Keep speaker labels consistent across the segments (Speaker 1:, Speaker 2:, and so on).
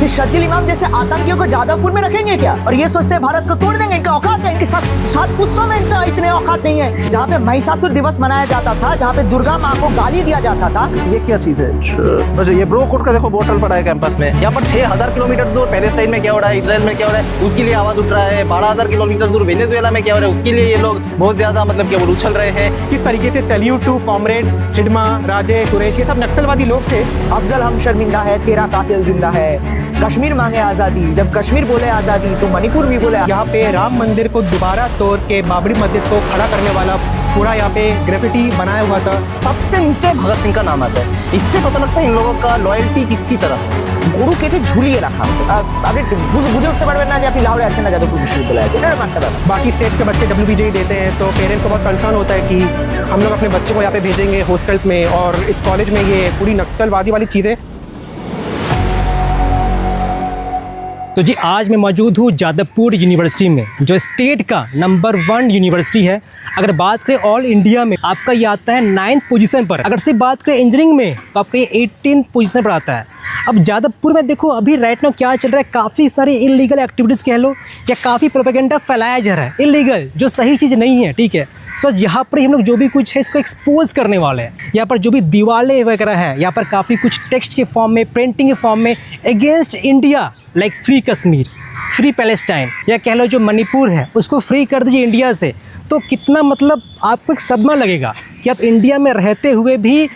Speaker 1: कि शर्जील इमाम जैसे आतंकियों को जादवपुर में रखेंगे क्या? और ये सोचते हैं भारत को तोड़ देंगे, इनका औकात है, इनके साथ कुत्तों में इनका इतने औकात नहीं है। जहाँ पे महिषासुर दिवस मनाया जाता था, जहाँ पे दुर्गा माँ को गाली दिया जाता था।
Speaker 2: ये क्या चीज है? अच्छा, ये ब्रो कोड का देखो बोतल पड़ा है कैंपस में। यहाँ पर 6000 किलोमीटर दूर पैलेस्टाइन में क्या हो रहा है, इजराइल में क्या हो रहा है, उसके लिए आवाज उठ रहा है। 12000 किलोमीटर दूर वेनेजुएला में क्या हो रहा है, उसके लिए ये लोग बहुत ज्यादा मतलब क्या वो उछल रहे हैं।
Speaker 3: किस तरीके से सैल्यूट टू कॉमरेड हिडमा, राजे, कुरैश, ये सब नक्सलवादी लोग थे।
Speaker 1: अफजल हम शर्मिंदा है, तेरा कातिल जिंदा है, कश्मीर मांगे आजादी, जब कश्मीर बोले आजादी तो मणिपुर भी बोले।
Speaker 3: यहाँ पे राम मंदिर को दोबारा तोड़ के बाबरी मस्जिद को खड़ा करने वाला पूरा यहाँ पे ग्रेफिटी बनाया हुआ था।
Speaker 2: सबसे नीचे भगत सिंह का नाम आता है। इससे पता लगता है इन लोगों का लॉयल्टी किसकी तरफ।
Speaker 1: গরু কেটে ঝুলিয়ে রাখা। আপনি বুঝে উঠতে পারবেন না যে আপনি লাহোরে আছেন না যাদবপুর বিশ্ববিদ্যালয়ে আছেন, এটা মানতে পারবেন।
Speaker 3: बाकी स्टेट के बच्चे WBJ देते हैं तो पेरेंट्स को बहुत कंसर्न होता है कि हम लोग अपने बच्चे को यहाँ पे भेजेंगे हॉस्टल्स में, और इस कॉलेज में ये पूरी नक्सलवादी वाली चीज़ें। तो जी आज मैं मौजूद हूँ जादवपुर यूनिवर्सिटी में, जो स्टेट का नंबर 1 यूनिवर्सिटी है। अगर बात करें ऑल इंडिया में आपका ये आता है 9th पोजीशन पर। अगर सिर्फ बात करें इंजीनियरिंग में तो आपका ये 18th पोजीशन पर आता है। अब जादवपुर में देखो अभी राइट नाउ क्या चल रहा है, काफ़ी सारी इलीगल एक्टिविटीज़ कह लो या काफ़ी प्रोपेगेंडा फैलाया जा रहा है इलीगल, जो सही चीज़ नहीं है। ठीक है, सो यहाँ पर हम लोग जो भी कुछ है इसको एक्सपोज करने वाले हैं। यहाँ पर जो भी दीवारें वगैरह है, यहाँ पर काफ़ी कुछ टेक्स्ट के फॉर्म में, प्रिंटिंग के फॉर्म में against India, like free Kashmir, free Palestine, या कह लो जो मणिपुर है उसको फ्री कर दीजिए इंडिया से। तो कितना मतलब आपको एक सदमा लगेगा कि आप इंडिया में रहते हुए भी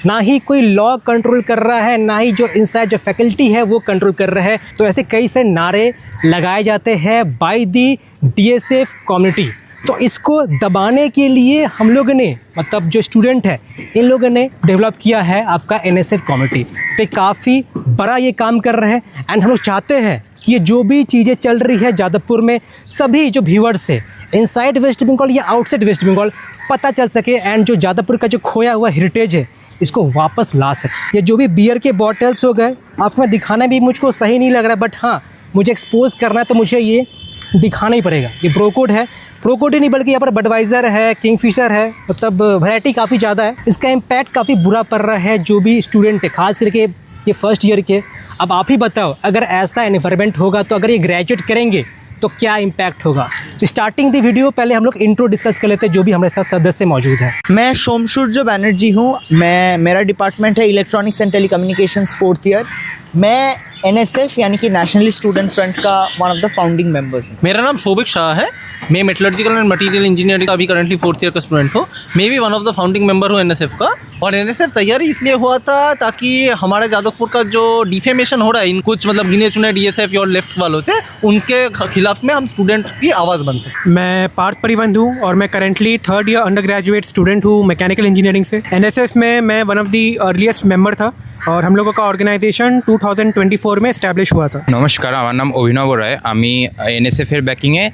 Speaker 3: ना ही कोई लॉ कंट्रोल कर रहा है, ना ही जो इनसाइड जो फैकल्टी है वो कंट्रोल कर रहा है। तो ऐसे कई से नारे लगाए जाते हैं बाय दी DSF कम्युनिटी। तो इसको दबाने के लिए हम लोग ने, मतलब जो स्टूडेंट है इन लोगों ने डेवलप किया है आपका NSF कम्युनिटी। तो काफ़ी बड़ा ये काम कर रहे हैं एंड हम लोग चाहते हैं कि ये जो भी चीज़ें चल रही है जादवपुर में, सभी जो व्यूअर्स है इनसाइड वेस्ट बंगाल या आउटसाइड वेस्ट बंगाल पता चल सके एंड जो जादवपुर का जो खोया हुआ हेरिटेज है इसको वापस ला सके। ये जो भी बियर के बॉटल्स हो गए आपको मैं दिखाना भी मुझको सही नहीं लग रहा है, बट हाँ मुझे एक्सपोज करना है तो मुझे ये दिखाना ही पड़ेगा। ये प्रोकोड है, प्रोकोड ही नहीं बल्कि यहाँ पर बडवाइज़र है, किंगफिशर है, मतलब वैरायटी काफ़ी ज़्यादा है। इसका इम्पैक्ट काफ़ी बुरा पड़ रहा है जो भी स्टूडेंट है, खास करके ये फर्स्ट ईयर के। अब आप ही बताओ अगर ऐसा एनवायरनमेंट होगा तो अगर ये ग्रेजुएट करेंगे तो क्या इम्पैक्ट होगा। तो स्टार्टिंग द वीडियो पहले हम लोग इंट्रो डिस्कस कर लेते हैं जो भी हमारे साथ सदस्य मौजूद है।
Speaker 1: मैं सोमसूर्य बनर्जी हूँ, मेरा डिपार्टमेंट है electronics and telecommunications 4th year. मैं NSF यानी कि नेशनल स्टूडेंट फ्रंट का one of the founding members हूँ।
Speaker 2: मेरा नाम शोभिक शाह है, मैं मेटलर्जिकल एंड मटेरियल इंजीनियरिंग का अभी करंटली 4th ईयर का स्टूडेंट हूँ। मैं भी one of the founding member हूँ NSF का। और NSF तैयारी इसलिए हुआ था ताकि हमारे जादवपुर का जो डिफेमेशन हो रहा है इन कुछ मतलब गिने चुने DSF और लेफ्ट वालों से, उनके खिलाफ में हम स्टूडेंट की आवाज़ बन सके।
Speaker 3: मैं पार्थ परिवंत हूँ और मैं currently 3rd year under graduate student हूँ मैकेनिकल इंजीनियरिंग से। NSF में मैं one of the earliest member था और हम लोगों का ऑर्गेनाइजेशन 2024 में एस्टैब्लिश हुआ था।
Speaker 4: नमस्कार, আমার নাম অভিনব রায়। আমি NSF এর ব্যাকিংয়ে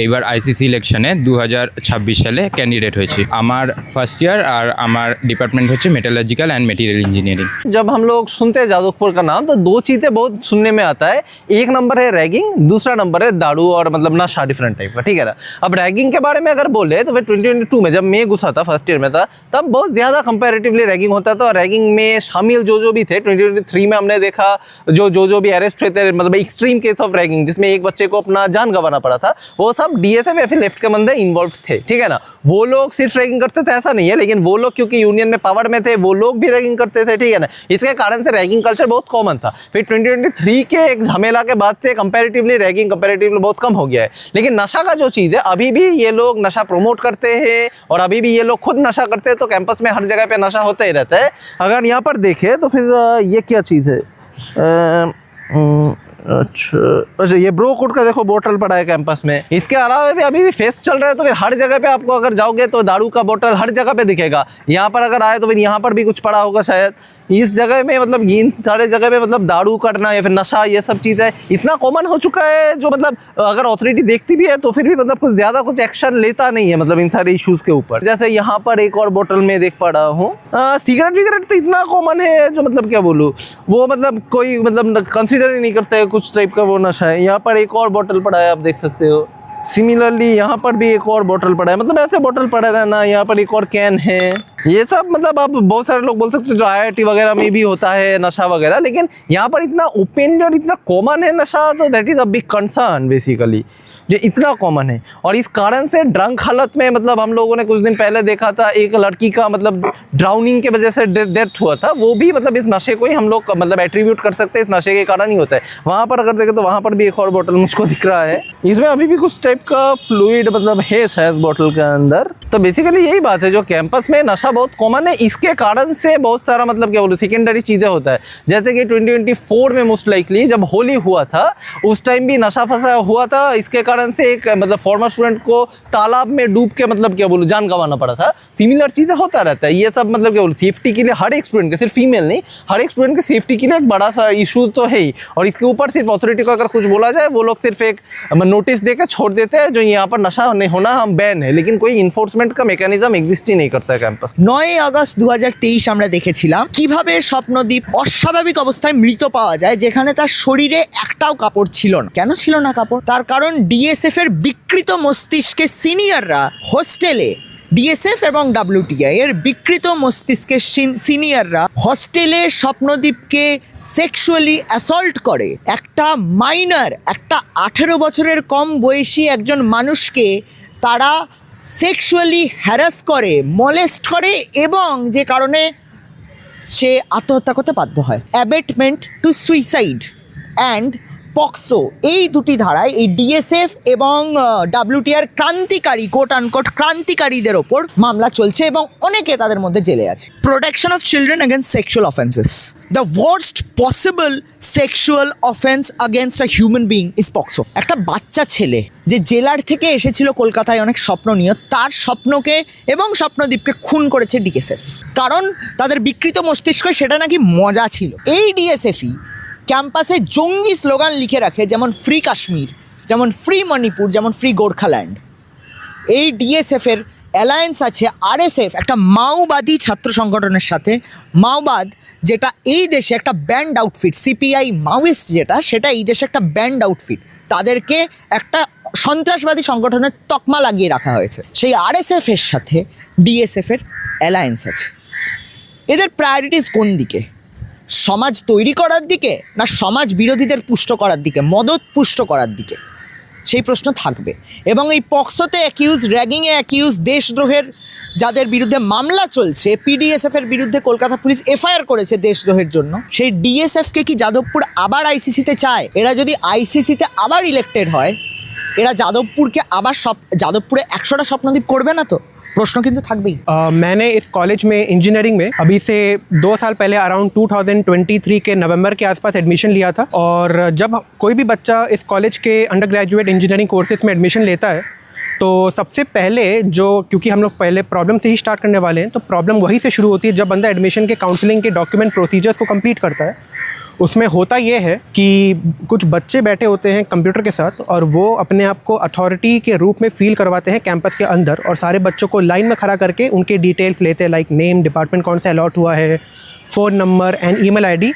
Speaker 4: এইবার ICC ইলেকশনে 2026 সালে ক্যান্ডিডেট হয়েছি। আমার ফার্স্ট ইয়ার আর আমার ডিপার্টমেंट হচ্ছে মেটাलर्जिकल एंड मटेरियल इंजीनियरिंग।
Speaker 2: जब हम लोग सुनते हैं जादवपुर का नाम तो दो चीज़ें बहुत सुनने में आता है। एक नंबर है रैगिंग, दूसरा नंबर है दारू और मतलब नशा डिफरेंट टाइप का। ठीक है ना। अब रैगिंग के बारे में अगर बोले तो फिर 2022 में जब मैं घुसा था, फर्स्ट ईयर में था, तब बहुत ज़्यादा कंपैरेटिवली रैगिंग होता था। और रैगिंग में शामिल जो भी थे 2023 में हमने देखा जो भी अरेस्ट हुए थे, मतलब एक्सट्रीम केस ऑफ रैगिंग जिसमें एक बच्चे को अपना जान गंवाना पड़ा था, वो सब DSF या फिर लेफ्ट के बंदे इन्वॉल्व थे। ठीक है ना। वो लोग सिर्फ रैगिंग करते थे ऐसा नहीं है, लेकिन वो लोग क्योंकि यूनियन में पावर में थे वो लोग भी रैगिंग करते थे। ठीक है ना। इसके कारण से रैगिंग कल्चर बहुत कॉमन था। फिर 2023 के एक झमेला के बाद से कंपैरेटिवली रैगिंग बहुत कम हो गया है। लेकिन नशा का जो चीज़ है अभी भी ये लोग नशा प्रमोट करते हैं और अभी भी ये लोग खुद नशा करते हैं। तो कैंपस में हर जगह पे नशा होता ही रहता है। अगर यहाँ पर देखें तो फिर ये क्या चीज़ है, अच्छा ये ब्रो कोड का देखो बोतल पड़ा है कैंपस में। इसके अलावा भी अभी भी फेस्ट चल रहा है तो फिर हर जगह पे आपको अगर जाओगे तो दारू का बोतल हर जगह पे दिखेगा। यहाँ पर अगर आए तो फिर यहाँ पर भी कुछ पड़ा होगा शायद। इस जगह में मतलब इन सारे जगह पे मतलब दारू करना या फिर नशा ये सब चीज़ें इतना कॉमन हो चुका है जो मतलब अगर अथॉरिटी देखती भी है तो फिर भी मतलब कुछ ज़्यादा कुछ एक्शन लेता नहीं है मतलब इन सारे इश्यूज़ के ऊपर। जैसे यहाँ पर एक और बोतल में देख पा रहा हूँ। सिगरेट विगरेट तो इतना कॉमन है जो मतलब क्या बोलूँ, वो मतलब कोई मतलब कंसिडर ही नहीं करता है कुछ टाइप का वो नशा है। यहाँ पर एक और बोतल पड़ा है, आप देख सकते हो। सिमिलरली यहाँ पर भी एक और बोतल पड़ा है, मतलब ऐसे बोतल पड़ा रहना। यहाँ पर एक और कैन है, ये सब मतलब अब बहुत सारे लोग बोल सकते हैं जो IIT वगैरह में भी होता है नशा वगैरह, लेकिन यहाँ पर इतना ओपन और इतना कॉमन है नशा, तो that is a big concern basically, जो इतना कॉमन है। और इस कारण से ड्रंक हालत में मतलब हम लोगों ने कुछ दिन पहले देखा था एक लड़की का मतलब ड्राउनिंग की वजह से डेथ हुआ था, वो भी मतलब इस नशे को ही हम लोग मतलब एट्रीब्यूट कर सकते हैं, इस नशे के कारण ही होता है। वहाँ पर अगर देखें तो वहाँ पर भी एक और बोतल मुझको दिख रहा है, इसमें अभी भी कुछ टाइप का फ्लूइड मतलब है शायद बोतल के अंदर। तो बेसिकली यही बात है, जो कैंपस में नशा बहुत कॉमन है, इसके कारण से बहुत सारा मतलब क्या बोलूँ सेकेंडरी चीज़ें होता है। जैसे कि 2024 में मोस्ट लाइकली जब होली हुआ था उस टाइम भी नशा फंसा हुआ था, इसके कारण से एक मतलब फॉर्मर स्टूडेंट को तालाब में डूब के मतलब क्या बोलूँ जान गंवाना पड़ा था। सिमिलर चीज़ें होता रहता है, ये सब मतलब क्या बोलूँ सेफ्टी के लिए हर एक स्टूडेंट के, सिर्फ फीमेल नहीं, हर एक स्टूडेंट की सेफ्टी के लिए एक बड़ा सा इशू तो है ही। और इसके ऊपर सिर्फ अथॉरिटी को अगर कुछ बोला जाए, वो लोग सिर्फ एक नोटिस दे के छोड़ देते हैं जो यहाँ पर नशा नहीं होना हम बैन है, लेकिन कोई इन्फोर्समेंट का मेकानिज्म एग्जिस्ट ही नहीं करता है कैंपास।
Speaker 1: 9 আগস্ট 2023 আমরা দেখেছিলাম কিভাবে স্বপ্নদ্বীপ অস্বাভাবিক অবস্থায় মৃত পাওয়া যায়, যেখানে তার শরীরে একটাও কাপড় ছিল না। কেন ছিল না কাপড়? তার কারণ ডিএসএফ এর বিকৃত মস্তিষ্কে সিনিয়ররা হোস্টেলে, ডিএসএফ এবং WTI এর বিকৃত মস্তিষ্কের সিনিয়ররা হস্টেলে স্বপ্নদ্বীপকে সেক্সুয়ালি অ্যাসল্ট করে। একটা মাইনর, একটা 18 বছরের কম বয়সী একজন মানুষকে তারা সেক্সুয়ালি হ্যারাস করে, মলেস্ট করে, এবং যে কারণে সে আত্মহত্যা করতে বাধ্য হয়। Abetment to suicide and POCSO, এই দুটি ধারায় এই ডিএসএফ এবং WTI ক্রান্তিকারী কোট আনকোট ক্রান্তিকারীদের ওপর মামলা চলছে এবং অনেকে তাদের মধ্যে জেলে আছে। Protection of children against sexual offences, the worst possible sexual offence against a human being is POCSO. একটা বাচ্চা ছেলে যে জেলার থেকে এসেছিল কলকাতায় অনেক স্বপ্ন নিয়ে, তার স্বপ্নকে এবং স্বপ্নদ্বীপকে খুন করেছে ডিএসএফ, কারণ তাদের বিকৃত মস্তিষ্ক সেটা নাকি মজা ছিল। এই ডিএসএফই ক্যাম্পাসে জঙ্গি স্লোগান লিখে রাখে, যেমন ফ্রি কাশ্মীর, যেমন ফ্রি মণিপুর, যেমন ফ্রি গোর্খাল্যান্ড। এই ডিএসএফের অ্যালায়েন্স আছে আরএসএফ, একটা মাওবাদী ছাত্র সংগঠনের সাথে। মাওবাদ যেটা এই দেশে একটা ব্যান্ড আউটফিট, সিপিআই মাওয়িস্ট যেটা, সেটা এই দেশে একটা ব্যান্ড আউটফিট, তাদেরকে একটা সন্ত্রাসবাদী সংগঠনের তকমা লাগিয়ে রাখা হয়েছে। সেই আরএসএফের সাথে ডিএসএফের অ্যালায়েন্স আছে। এদের প্রায়োরিটিস কোন দিকে? সমাজ তৈরি করার দিকে, না সমাজ বিরোধীদের পুষ্ট করার দিকে, মদত পুষ্ট করার দিকে? সেই প্রশ্ন থাকবে। এবং এই পক্সোতে অ্যাকিউজ, র্যাগিংয়ে অ্যাকিউজ, দেশদ্রোহের যাদের বিরুদ্ধে মামলা চলছে, পিডিএসএফের বিরুদ্ধে কলকাতা পুলিশ এফআইআর করেছে দেশদ্রোহের জন্য, সেই ডিএসএফকে কি যাদবপুর আবার আইসিসিতে চায়? এরা যদি আইসিসিতে আবার ইলেক্টেড হয়, এরা যাদবপুরকে আবার যাদবপুরে 100টা স্বপ্নদ্বীপ করবে না তো? प्रश्न किंतु থাকবেই।
Speaker 5: मैंने इस कॉलेज में इंजीनियरिंग में अभी से 2 साल पहले अराउंड 2023 के नवंबर के आसपास एडमिशन लिया था। और जब कोई भी बच्चा इस कॉलेज के अंडर ग्रेजुएट इंजीनियरिंग कोर्सेज में एडमिशन लेता है तो सबसे पहले जो, क्योंकि हम लोग पहले प्रॉब्लम से ही स्टार्ट करने वाले हैं, तो प्रॉब्लम वहीं से शुरू होती है जब बंदा एडमिशन के काउंसलिंग के डॉक्यूमेंट प्रोसीजर्स को कंप्लीट करता है। उसमें होता ये है कि कुछ बच्चे बैठे होते हैं कंप्यूटर के साथ और वो अपने आप को अथॉरिटी के रूप में फील करवाते हैं कैंपस के अंदर, और सारे बच्चों को लाइन में खड़ा करके उनके डिटेल्स लेते हैं, लाइक नेम, डिपार्टमेंट कौन सा अलॉट हुआ है, phone number and email ID,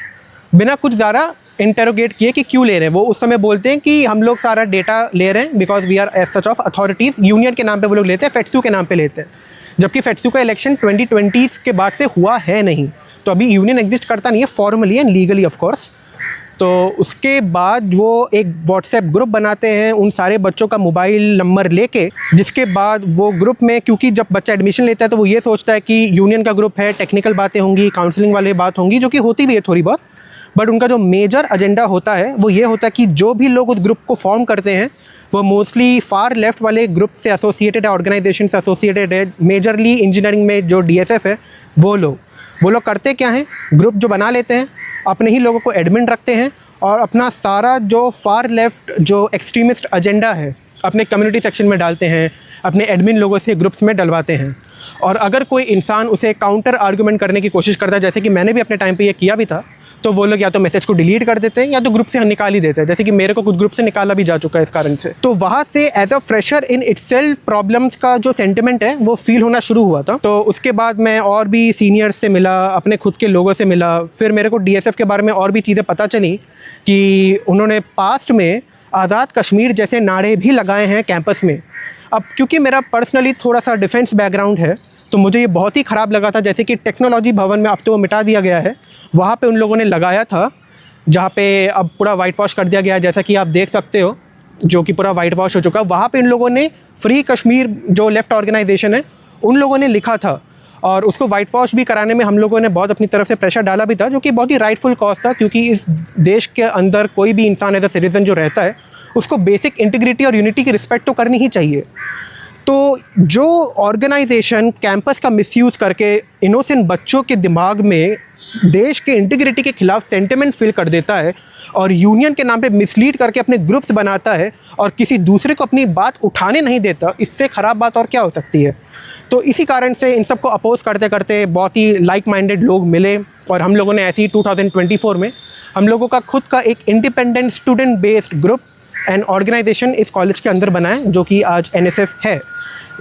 Speaker 5: बिना कुछ ज़्यादा इंटेरोगेट किए कि क्यों ले रहे हैं। वो उस समय बोलते हैं कि हम लोग सारा डेटा ले रहे हैं because we are as such of authorities, union के नाम पे वो लोग लेते हैं, फेट्सू के नाम पे लेते हैं, जबकि फेट्सू का इलेक्शन 2020 के बाद से हुआ है नहीं, तो अभी यूनियन एग्जिस्ट करता नहीं है formally and legally of course. तो उसके बाद वो एक व्हाट्सएप ग्रुप बनाते हैं उन सारे बच्चों का मोबाइल नंबर लेके, जिसके बाद वो ग्रुप में, क्योंकि जब बच्चा एडमिशन लेता है तो वो ये सोचता है कि यूनियन का ग्रुप है, टेक्निकल बातें होंगी, काउंसलिंग वाली बात होंगी, जो कि होती भी है थोड़ी बहुत, बट उनका जो मेजर एजेंडा होता है वो ये होता है कि जो भी लोग उस ग्रुप को फॉर्म करते हैं वो मोस्टली फार लेफ्ट वाले ग्रुप से एसोसिएटेड है, ऑर्गेनाइजेशन से एसोसिएटेड है। मेजरली इंजीनियरिंग में जो DSF है वो लोग करते क्या हैं, ग्रुप जो बना लेते हैं, अपने ही लोगों को एडमिन रखते हैं और अपना सारा जो फार लेफ्ट जो एक्सट्रीमिस्ट एजेंडा है अपने कम्युनिटी सेक्शन में डालते हैं, अपने एडमिन लोगों से ग्रुप्स में डलवाते हैं। और अगर कोई इंसान उसे काउंटर आर्गूमेंट करने की कोशिश करता है, जैसे कि मैंने भी अपने टाइम पे ये किया भी था, तो वो लोग या तो मैसेज को डिलीट कर देते हैं या तो ग्रुप से निकाल ही देते हैं, जैसे कि मेरे को कुछ ग्रुप से निकाला भी जा चुका है इस कारण से। तो वहाँ से as a fresher in itself problems का जो सेंटिमेंट है वो फील होना शुरू हुआ था। तो उसके बाद मैं और भी सीनियर्स से मिला, अपने खुद के लोगों से मिला, फिर मेरे को DSF के बारे में और भी चीज़ें पता चली कि उन्होंने पास्ट में आज़ाद कश्मीर जैसे नारे भी लगाए हैं कैंपस में। अब क्योंकि मेरा पर्सनली थोड़ा सा डिफेंस बैकग्राउंड है, तो मुझे ये बहुत ही ख़राब लगा था। जैसे कि टेक्नोलॉजी भवन में अब तो वो मिटा दिया गया है, वहाँ पे उन लोगों ने लगाया था, जहाँ पे अब पूरा वाइट वॉश कर दिया गया है, जैसा कि आप देख सकते हो, जो कि पूरा वाइट वॉश हो चुका है। वहाँ पे इन लोगों ने फ्री कश्मीर जो लेफ़्ट ऑर्गेनाइजेशन है उन लोगों ने लिखा था, और उसको वाइट वॉश भी कराने में हम लोगों ने बहुत अपनी तरफ से प्रेशर डाला भी था, जो कि बहुत ही राइटफुल कॉज था, क्योंकि इस देश के अंदर कोई भी इंसान एज अ सिटीजन जो रहता है उसको बेसिक इंटीग्रिटी और यूनिटी की रिस्पेक्ट तो करनी ही चाहिए। तो जो ऑर्गेनाइजेशन कैंपस का मिसयूज़ करके इनोसेंट बच्चों के दिमाग में देश के इंटीग्रिटी के खिलाफ सेंटिमेंट फिल कर देता है और यूनियन के नाम पे मिसलीड करके अपने ग्रुप्स बनाता है और किसी दूसरे को अपनी बात उठाने नहीं देता, इससे ख़राब बात और क्या हो सकती है। तो इसी कारण से इन सबको अपोज करते करते बहुत ही लाइक माइंडेड लोग मिले, और हम लोगों ने ऐसे ही 2024 में हम लोगों का खुद का एक independent student based group and organization इस कॉलेज के अंदर बना है, जो कि आज NSF है।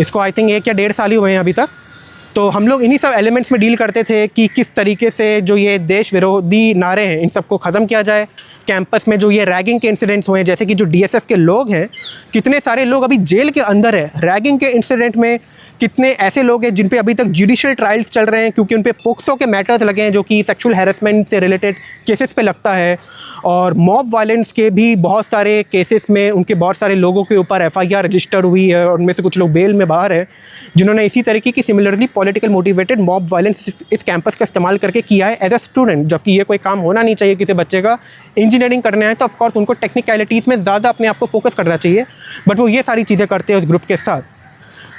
Speaker 5: इसको आई थिंक 1 या 1.5 साल ही हुए हैं अभी तक। तो हम लोग इन्हीं सब एलिमेंट्स में डील करते थे कि किस तरीके से जो ये देश विरोधी नारे हैं इन सबको ख़त्म किया जाए। कैंपस में जो ये रैगिंग के इंसिडेंट्स हुए हैं, जैसे कि जो DSF के लोग हैं, कितने सारे लोग अभी जेल के अंदर है रैगिंग के इंसिडेंट में। कितने ऐसे लोग हैं जिन पे अभी तक जुडिशियल ट्रायल्स चल रहे हैं, क्योंकि उन पे पोक्सो के मैटर्स लगे हैं, जो कि सेक्सुअल हैरेसमेंट से रिलेटेड केसेस पे लगता है। और मॉब वायलेंस के भी बहुत सारे केसेस में उनके बहुत सारे लोगों के ऊपर FIR रजिस्टर हुई है, और उनमें से कुछ लोग बेल में बाहर है, जिन्होंने इसी तरीके की similarly political motivated mob violence इस कैंपस का इस्तेमाल करके किया है एज अ स्टूडेंट। जबकि ये कोई काम होना नहीं चाहिए किसी बच्चे का। इंजीनियरिंग करने आए तो ऑफकोर्स उनको टेक्निकलिटीज़ में ज़्यादा अपने आप को फोकस करना चाहिए, बट वो ये सारी चीज़ें करते हैं उस ग्रुप के साथ।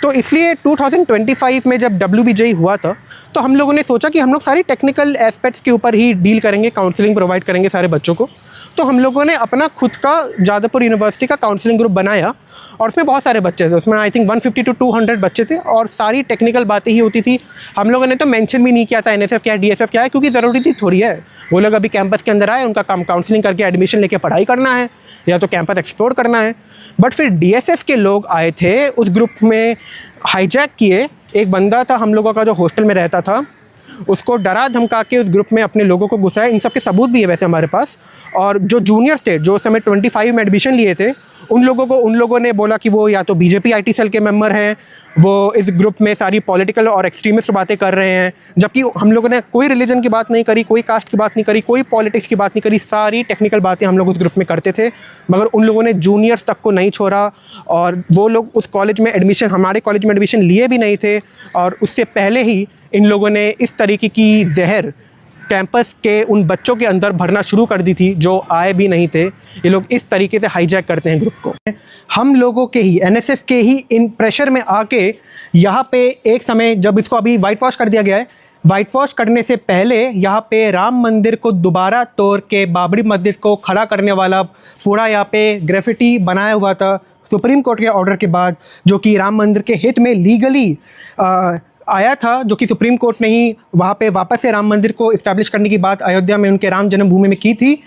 Speaker 5: तो इसलिए 2025 में जब WBJ हुआ था, तो हम लोगों ने सोचा कि हम लोग सारी टेक्निकल एस्पेक्ट्स के ऊपर ही डील करेंगे, काउंसलिंग प्रोवाइड करेंगे सारे बच्चों को। तो हम लोगों ने अपना खुद का जादवपुर यूनिवर्सिटी का काउंसलिंग ग्रुप बनाया, और उसमें बहुत सारे बच्चे थे। उसमें आई थिंक 150 to 200 बच्चे थे, और सारी टेक्निकल बातें ही होती थी। हम लोगों ने तो मेंशन भी नहीं किया था NSF क्या है, DSF क्या है, क्योंकि ज़रूरी थी थोड़ी है। वो लोग अभी कैंपस के अंदर आए, उनका काम काउंसलिंग करके एडमिशन लेके पढ़ाई करना है, या तो कैंपस एक्सप्लोर करना है। बट फिर DSF के लोग आए थे, उस ग्रुप में हाईजैक किए। एक बंदा था हम लोगों का जो हॉस्टल में रहता था, उसको डरा धमका के उस ग्रुप में अपने लोगों को घुसाया। इन सब के सबूत भी है वैसे हमारे पास। और जो जूनियर्स थे, जो समय 25 में एडमिशन लिए थे, उन लोगों ने बोला कि वो या तो BJP IT सेल के मेंबर हैं, वो इस ग्रुप में सारी पॉलिटिकल और एक्सट्रीमिस्ट बातें कर रहे हैं। जबकि हम लोगों ने कोई रिलीजन की बात नहीं करी, कोई कास्ट की बात नहीं करी, कोई पॉलिटिक्स की बात नहीं करी। सारी टेक्निकल बातें हम लोग उस ग्रुप में करते थे, मगर उन लोगों ने जूनियर्स तक को नहीं छोड़ा। और वो लोग उस कॉलेज में एडमिशन, हमारे कॉलेज में एडमिशन लिए भी नहीं थे, और उससे पहले ही इन लोगों ने इस तरीके की जहर कैंपस के उन बच्चों के अंदर भरना शुरू कर दी थी जो आए भी नहीं थे। ये लोग इस तरीके से हाईजैक करते हैं ग्रुप को। हम लोगों के ही NSF के ही इन प्रेशर में आके यहाँ पे एक समय, जब इसको अभी वाइट वॉश कर दिया गया है, वाइट वॉश करने से पहले यहाँ पे राम मंदिर को दोबारा तोड़ के बाबरी मस्जिद को खड़ा करने वाला पूरा यहाँ पे ग्रेफिटी बनाया हुआ था सुप्रीम कोर्ट के ऑर्डर के बाद, जो कि राम मंदिर के हित में लीगली आया था, जो कि सुप्रीम कोर्ट ने ही वहाँ पे वापस से राम मंदिर को इस्टेब्लिश करने की बात अयोध्या में उनके राम जन्मभूमि में की थी।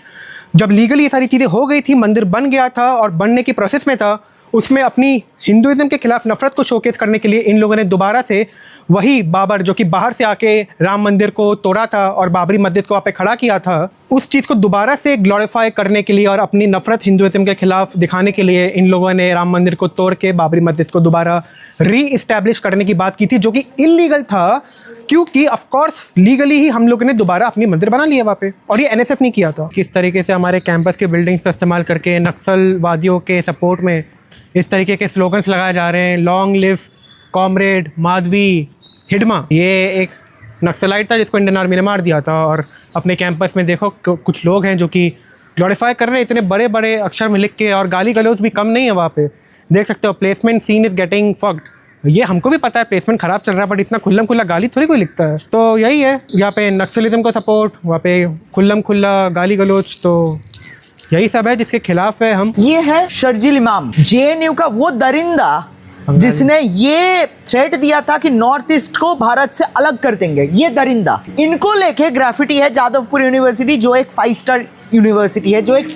Speaker 5: जब लीगली ये सारी चीज़ें हो गई थी, मंदिर बन गया था और बनने की प्रोसेस में था, उसमें अपनी हिंदुइज्म के खिलाफ नफरत को शोकेस करने के लिए इन लोगों ने दोबारा से वही बाबर, जो कि बाहर से आके राम मंदिर को तोड़ा था और बाबरी मस्जिद को वहाँ पे खड़ा किया था, उस चीज़ को दोबारा से ग्लोरीफाई करने के लिए और अपनी नफरत हिंदुइज्म के खिलाफ दिखाने के लिए इन लोगों ने राम मंदिर को तोड़ के बाबरी मस्जिद को दोबारा री इस्टेब्लिश करने की बात की थी, जो कि इलीगल था, क्योंकि ऑफकोर्स लीगली ही हम लोगों ने दोबारा अपनी मंदिर बना लिया वहाँ पे, और ये NSF नहीं किया था। किस तरीके से हमारे कैंपस के बिल्डिंग्स का इस्तेमाल करके नक्सलवादियों के सपोर्ट में इस तरीके के स्लोगन्स लगाए जा रहे हैं, long live comrade Madhavi Hidma. ये एक नक्सलाइट था जिसको इंडियन आर्मी ने मार दिया था, और अपने कैंपस में देखो कुछ लोग हैं जो कि ग्लोरीफाई कर रहे हैं इतने बड़े बड़े अक्षर में लिख के, और गाली गलौज भी कम नहीं है वहाँ पे। देख सकते हो, placement scene is getting fucked. ये हमको भी पता है प्लेसमेंट खराब चल रहा है, बट इतना खुल्लम खुल्ला गाली थोड़ी कोई लिखता है। तो यही है, यहाँ पे नक्सलिज्म को सपोर्ट, वहाँ पे खुल्लम खुल्ला गाली गलौज, तो यही सब है जिसके खिलाफ है हम।
Speaker 1: ये है शर्जील इमाम, JNU का वो दरिंदा जिसने ये थ्रेट दिया था कि नॉर्थ ईस्ट को भारत से अलग कर देंगे। ये दरिंदा, इनको लेके ग्राफिटी है जादवपुर यूनिवर्सिटी, जो एक 5 स्टार यूनिवर्सिटी है, जो एक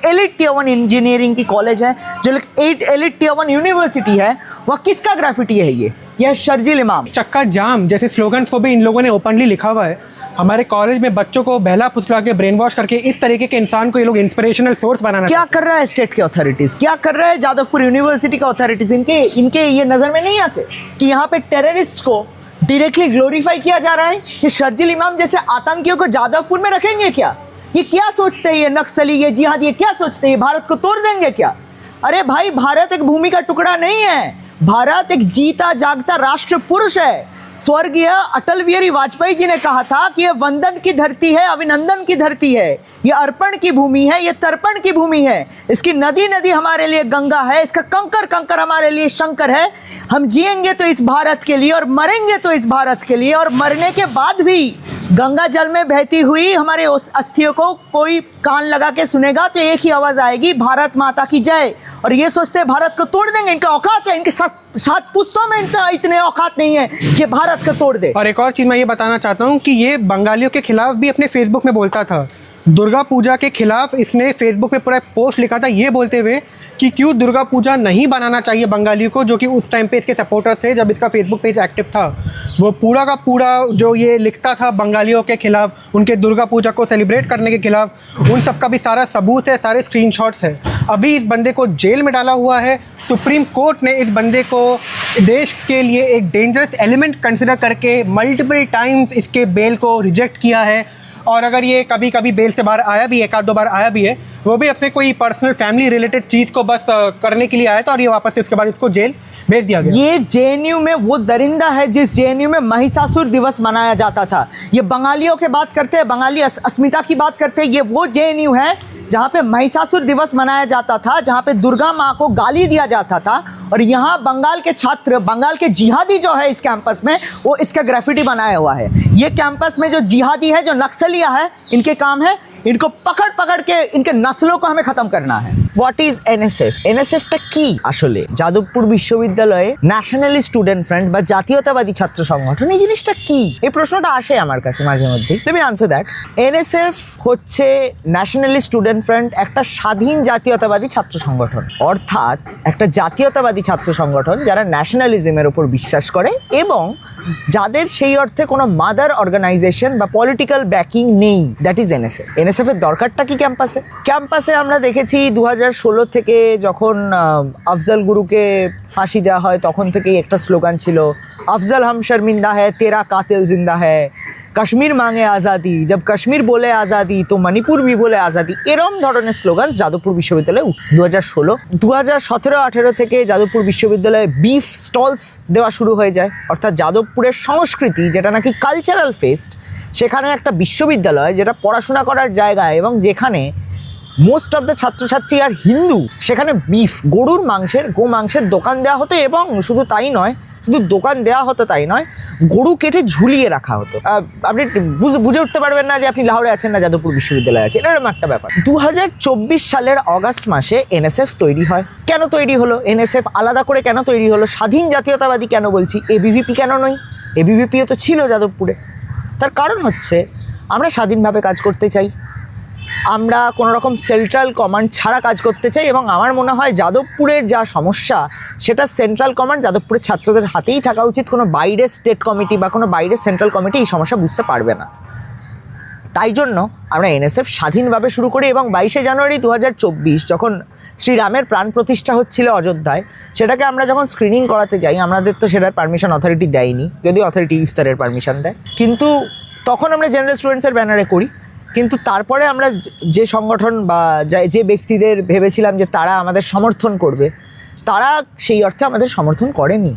Speaker 1: एलिट टियर 1 इंजीनियरिंग की कॉलेज है, जो एक एलिट टियर 1 यूनिवर्सिटी है। वह किसका ग्राफिटी है? ये शर्जील इमाम।
Speaker 5: चक्का जाम जैसे स्लोगन्स को भी इन लोगों ने ओपनली लिखा हुआ है। हमारे कॉलेज में बच्चों को बहला फुसला के ब्रेन वॉश करके इस तरीके के इंसान को ये लोग इंस्पिरेशनल सोर्स बनाना।
Speaker 1: क्या कर रहा है स्टेट के अथॉरिटीज, क्या कर रहा है जादवपुर यूनिवर्सिटी का अथॉरिटीज? इनके ये नजर में नहीं आते कि यहाँ पे टेररिस्ट को डायरेक्टली ग्लोरीफाई किया जा रहा है। ये शर्जिल इमाम जैसे आतंकियों को जादवपुर में रखेंगे क्या? ये क्या सोचते हैं, ये नक्सली, ये जिहादी, ये क्या सोचते हैं, भारत को तोड़ देंगे क्या? अरे भाई, भारत एक भूमि का टुकड़ा नहीं है, भारत एक जीता जागता राष्ट्र पुरुष है। स्वर्गीय अटल बिहारी वाजपेयी जी ने कहा था कि ये वंदन की धरती है, अभिनंदन की धरती है, ये अर्पण की भूमि है, ये तर्पण की भूमि है। इसकी नदी नदी हमारे लिए गंगा है, इसका कंकर कंकर हमारे लिए शंकर है। हम जिएंगे तो इस भारत के लिए और मरेंगे तो इस भारत के लिए, और मरने के बाद भी गंगा जल में बहती हुई हमारे उस अस्थियों को कोई कान लगा के सुनेगा तो एक ही आवाज़ आएगी, भारत माता की जय। और ये सोचते हैं भारत को तोड़ देंगे, इनका औकात है, इनके सात पुश्तों में इनका इतने औकात नहीं है कि भारत को तोड़ दे।
Speaker 5: और एक और चीज़ मैं ये बताना चाहता हूँ कि ये बंगालियों के खिलाफ भी अपने फेसबुक में बोलता था। दुर्गा पूजा के खिलाफ इसने फेसबुक पे पूरा पोस्ट लिखा था ये बोलते हुए कि क्यों दुर्गा पूजा नहीं बनाना चाहिए बंगालियों को, जो कि उस टाइम पे इसके सपोर्टर्स थे जब इसका फेसबुक पेज एक्टिव था। वो पूरा का पूरा जो ये लिखता था बंगालियों के खिलाफ, उनके दुर्गा पूजा को सेलिब्रेट करने के खिलाफ, उन सब का भी सारा सबूत है, सारे स्क्रीनशॉट्स है। अभी इस बंदे को जेल में डाला हुआ है। सुप्रीम कोर्ट ने इस बंदे को देश के लिए एक डेंजरस एलिमेंट कंसिडर करके मल्टीपल टाइम्स इसके बेल को रिजेक्ट किया है। और अगर ये कभी कभी बेल से बाहर आया भी, एक आध दो बार आया भी है, वो भी अपने कोई पर्सनल फैमिली रिलेटेड चीज़ को बस करने के लिए आया था, और ये वापस से उसके बाद इसको जेल भेज दिया गया।
Speaker 1: ये जेएनयू में वो दरिंदा है जिस जेएनयू में महिषासुर दिवस मनाया जाता था। ये बंगालियों की बात करते हैं, बंगाली अस्मिता की बात करते हैं। ये वो जेएनयू है जहाँ पे महिषासुर दिवस मनाया जाता था, जहाँ पे दुर्गा माँ को गाली दिया जाता था। और यहाँ बंगाल के छात्र, बंगाल के जिहादी जो है इस कैंपस में, वो इसका ग्राफिटी बनाया हुआ है। ये कैंपस में जो जिहादी है, जो नक्सलिया है, इनके काम है इनको पकड़ पकड़ के इनके नस्लों को हमें खत्म करना है। What is NSF? एनएसएफটা কি আসলে? যাদবপুর বিশ্ববিদ্যালয়ে ন্যাশনাল স্টুডেন্ট ফ্রন্ট বা জাতীয়তাবাদী ছাত্র সংগঠন, এই জিনিসটা কি? এই প্রশ্নটা আসে আমার কাছে মাঝে মধ্যে। Let me answer that. NSF হচ্ছে ন্যাশনাল স্টুডেন্ট ফ্রন্ট, একটা স্বাধীন জাতীয়তাবাদী ছাত্র সংগঠন, অর্থাৎ একটা জাতীয়তাবাদী ছাত্র সংগঠন যারা ন্যাশনালিজমের উপর বিশ্বাস করে এবং যাদের সেই অর্থে কোনো মাদার অর্গানাইজেশন বা পলিটিক্যাল ব্যাকিং নেই, দ্যাট ইজ এনএসএফ। এনএসএফের দরকারটা কি ক্যাম্পাসে আমরা দেখেছি 2016 থেকে যখন আফজল গুরুকে ফাঁসি দেওয়া হয় তখন থেকেই একটা স্লোগান ছিল, আফজল হাম শর্মিন্দা হ্যায় তেরা কাতিল জিন্দা হ্যায়, কাশ্মীর মাঙে আজাদি, জব কাশ্মীর বলে আজাদি তো মণিপুর ভি বলে আজাদি। এরম ধরনের স্লোগান যাদবপুর বিশ্ববিদ্যালয়ে 2016। 2017-18 থেকে যাদবপুর বিশ্ববিদ্যালয়ে বিফ স্টলস দেওয়া শুরু হয়ে যায়, অর্থাৎ যাদবপুরের সংস্কৃতি যেটা নাকি কালচারাল ফেস্ট, সেখানে একটা বিশ্ববিদ্যালয় যেটা পড়াশোনা করার জায়গা এবং যেখানে মোস্ট অফ দ্য ছাত্রছাত্রী আর হিন্দু, সেখানে বিফ, গো মাংসের দোকান দেওয়া হতো। এবং শুধু তাই নয়, শুধু দোকান দেওয়া হতো তাই নয়, গরু কেটে ঝুলিয়ে রাখা হতো। আপনি বুঝে উঠতে পারবেন না যে আপনি লাহোরে আছেন না যাদবপুর বিশ্ববিদ্যালয়ে আছেন, এরকম একটা ব্যাপার। 2024 সালের অগাস্ট মাসে এনএসএফ তৈরি হয়। কেন তৈরি হলো এনএসএফ? আলাদা করে কেন তৈরি হলো? স্বাধীন জাতীয়তাবাদী কেন বলছি? এবিভিপি কেন নয়? এবিভিপিও তো ছিল যাদবপুরে। তার কারণ হচ্ছে আমরা স্বাধীনভাবে কাজ করতে চাই, আমরা কোনো রকম সেন্ট্রাল কমান্ড ছাড়া কাজ করতে চাই। এবং আমার মনে হয় যাদবপুরের যা সমস্যা, সেটা সেন্ট্রাল কমান্ড যাদবপুরের ছাত্রদের হাতেই থাকা উচিত। কোনো বাইরের স্টেট কমিটি বা কোনো বাইরের সেন্ট্রাল কমিটি এই সমস্যা বুঝতে পারবে না। তাই জন্য আমরা এনএসএফ স্বাধীনভাবে শুরু করি। এবং 22শে জানুয়ারি 2024 যখন শ্রীরামের প্রাণ প্রতিষ্ঠা হচ্ছিল অযোধ্যায়, সেটাকে আমরা যখন স্ক্রিনিং করাতে যাই, আমাদের তো সেটার পারমিশন অথরিটি দেয়নি, যদিও অথরিটি ইফতারের পারমিশন দেয়, কিন্তু তখন আমরা জেনারেল স্টুডেন্টসের ব্যানারে করি। কিন্তু তারপরে আমরা যে সংগঠন বা যে ব্যক্তিদের ভেবেছিলাম যে তারা আমাদের সমর্থন করবে, তারা সেই অর্থে আমাদের সমর্থন করেনি।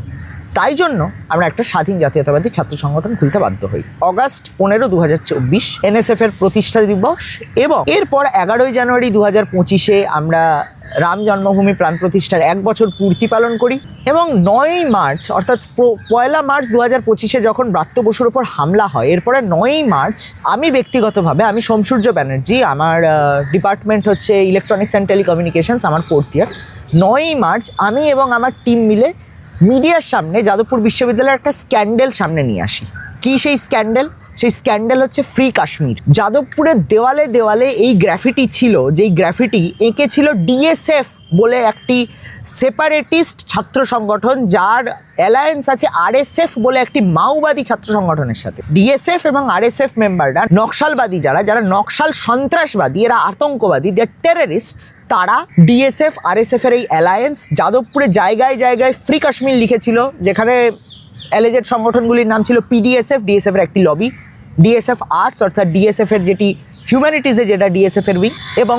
Speaker 1: তাই জন্য আমরা একটা স্বাধীন জাতীয়তাবাদী ছাত্র সংগঠন খুলতে বাধ্য হই। অগাস্ট 15, 2024 এনএসএফের প্রতিষ্ঠা দিবস। এবং এরপর 11ই জানুয়ারি 2025 আমরা রাম জন্মভূমি প্রাণ প্রতিষ্ঠার 1 বছর পূর্তি পালন করি। এবং 9ই মার্চ অর্থাৎ 1 মার্চ 2025 যখন ব্রাত্য বসুর ওপর হামলা হয়, এরপরে 9ই মার্চ আমি ব্যক্তিগতভাবে, আমি সোমসূর্য ব্যানার্জি, আমার ডিপার্টমেন্ট হচ্ছে ইলেকট্রনিক্স অ্যান্ড টেলিকমিউনিকেশনস, আমার 4th ইয়ার। 9ই মার্চ আমি এবং আমার টিম মিলে মিডিয়ার সামনে যাদবপুর বিশ্ববিদ্যালয়ের একটা স্ক্যান্ডেল সামনে নিয়ে আসি। কি সেই স্ক্যান্ডেল? সেই স্ক্যান্ডেল হচ্ছে ফ্রি কাশ্মীর। যাদবপুরের দেওয়ালে দেওয়ালে এই গ্রাফিটি ছিল, যেই গ্রাফিটি এঁকেছিল ডিএসএফ বলে একটি সেপারেটিস্ট ছাত্র সংগঠন, যার অ্যালায়েন্স আছে আরএসএফ বলে একটি মাওবাদী ছাত্র সংগঠনের সাথে। ডিএসএফ এবং আরএসএফ মেম্বাররা নকশালবাদী, যারা নকশাল সন্ত্রাসবাদী, এরা আতঙ্কবাদী, দে টেররিস্ট, তারা ডিএসএফ আরএসএফের এই অ্যালায়েন্স যাদবপুরে জায়গায় জায়গায় ফ্রি কাশ্মীর লিখেছিল, যেখানে অ্যালিজেড সংগঠনগুলির নাম ছিল পিডিএসএফ, ডিএসএফের একটি লবি, ডিএসএফ আর্টস অর্থাৎ ডিএসএফের যেটি হিউম্যানিটিজে যেটা ডিএসএফের উইং, এবং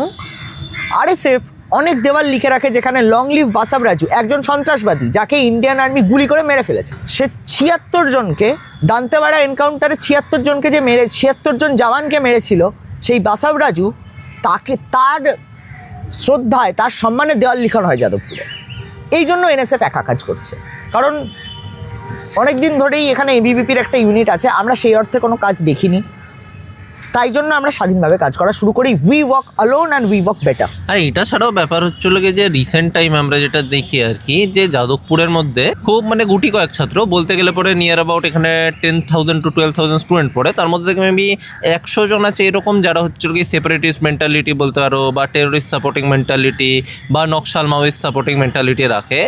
Speaker 1: আরএসএফ অনেক দেওয়াল লিখে রাখে যেখানে লং লিভ বাসাব রাজু, একজন সন্ত্রাসবাদী যাকে ইন্ডিয়ান আর্মি গুলি করে মেরে ফেলেছে। সে 76 জনকে, দান্তেওয়াড়া এনকাউন্টারে 76 জনকে যে 76 জন জওয়ানকে মেরেছিল সেই বাসাব রাজু, তাকে তার শ্রদ্ধায় তার সম্মানে দেওয়াল লিখানো হয় যাদবপুরে। এই জন্য এনএসএফ একা কাজ করছে, কারণ অনেক দিন ধরেই এখানে এবিভিপির একটা ইউনিট আছে, আমরা সেই অর্থে কোনো কাজ দেখিনি, তাই জন্য আমরা স্বাধীনভাবে কাজ করা শুরু করি। We work alone and we work better.
Speaker 2: আর এটা ছাড়াও ব্যাপার হচ্ছিল যে রিসেন্ট টাইম আমরা যেটা দেখি আর কি, যে যাদবপুরের মধ্যে খুব মানে গুটি কয়েক ছাত্র, বলতে গেলে পরে নিয়ার অ্যাবাউট এখানে 10,000 to 12,000 স্টুডেন্ট পড়ে, তার মধ্যে থেকে মেবি 100 জন আছে এরকম যারা হচ্ছিল কি সেপারেটিস্ট মেন্টালিটি বলতে পারো, বা টেরোরিস্ট সাপোর্টিং মেন্টালিটি, বা নকশাল মাওয়িস্ট সাপোর্টিং মেন্টালিটি রাখে।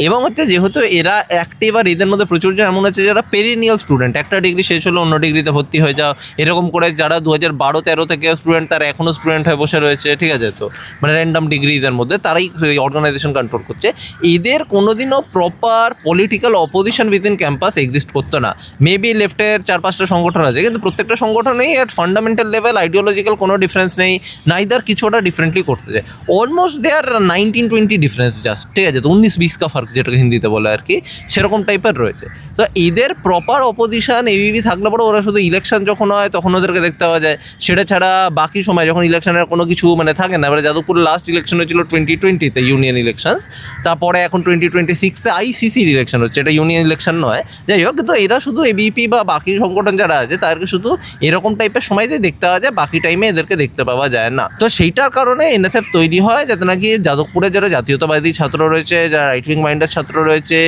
Speaker 2: এবং হচ্ছে যেহেতু এরা অ্যাক্টিভ, আর এদের মধ্যে প্রচুর জন এমন আছে যারা পেরিনিয়াল স্টুডেন্ট, একটা ডিগ্রি শেষ হলো অন্য ডিগ্রিতে ভর্তি হয়ে যাও, এরকম করে যারা 2012-13 থেকে স্টুডেন্ট তারা এখনও স্টুডেন্ট হয়ে বসে রয়েছে, ঠিক আছে? তো মানে র্যান্ডাম ডিগ্রিজের মধ্যে তারাই অর্গানাইজেশন কন্ট্রোল করছে। এদের কোনোদিনও proper political opposition within campus exist করতো না। মেবি লেফটের 4-5টা সংগঠন আছে, কিন্তু প্রত্যেকটা সংগঠনেই অ্যাট ফান্ডামেন্টাল লেভেল আইডিওলজিক্যাল কোনো ডিফারেন্স নেই, নাইদার কিছুটা ডিফারেন্টলি করতে যায়। অলমোস্ট দে আর 19-20 ডিফারেন্স জাস্ট, ঠিক আছে? তো 19-20 কা ফার্ক যেটাকে হিন্দিতে বলে আর কি, সেরকম টাইপের রয়েছে। তো এদের প্রপার অপোজিশন এবিভি থাকলে পরে ওরা শুধু ইলেকশন যখন হয় তখন ওদেরকে দেখতে পাওয়া যায়, সেটা ছাড়া বাকি সময় যখন ইলেকশনের কোনো কিছু মানে থাকে না। এবারে যাদবপুরের লাস্ট ইলেকশন হয়েছিল 2020-তে ইউনিয়ন ইলেকশনস, তারপরে এখন 2026-এ আইসিসির ইলেকশন হচ্ছে, এটা ইউনিয়ন ইলেকশন নয়, যাই হোক। কিন্তু এরা শুধু এবিপি বা বাকি সংগঠন যারা আছে তাদেরকে শুধু এরকম টাইপের সময়তেই দেখতে পাওয়া যায়, বাকি টাইমে এদেরকে দেখতে পাওয়া যায় না। তো সেইটার কারণে এনএসএফ তৈরি হয়, যাতে নাকি যাদবপুরে যারা জাতীয়তাবাদী ছাত্র রয়েছে, যারা রাইট উইং মাইন্ডের ছাত্র রয়েছে,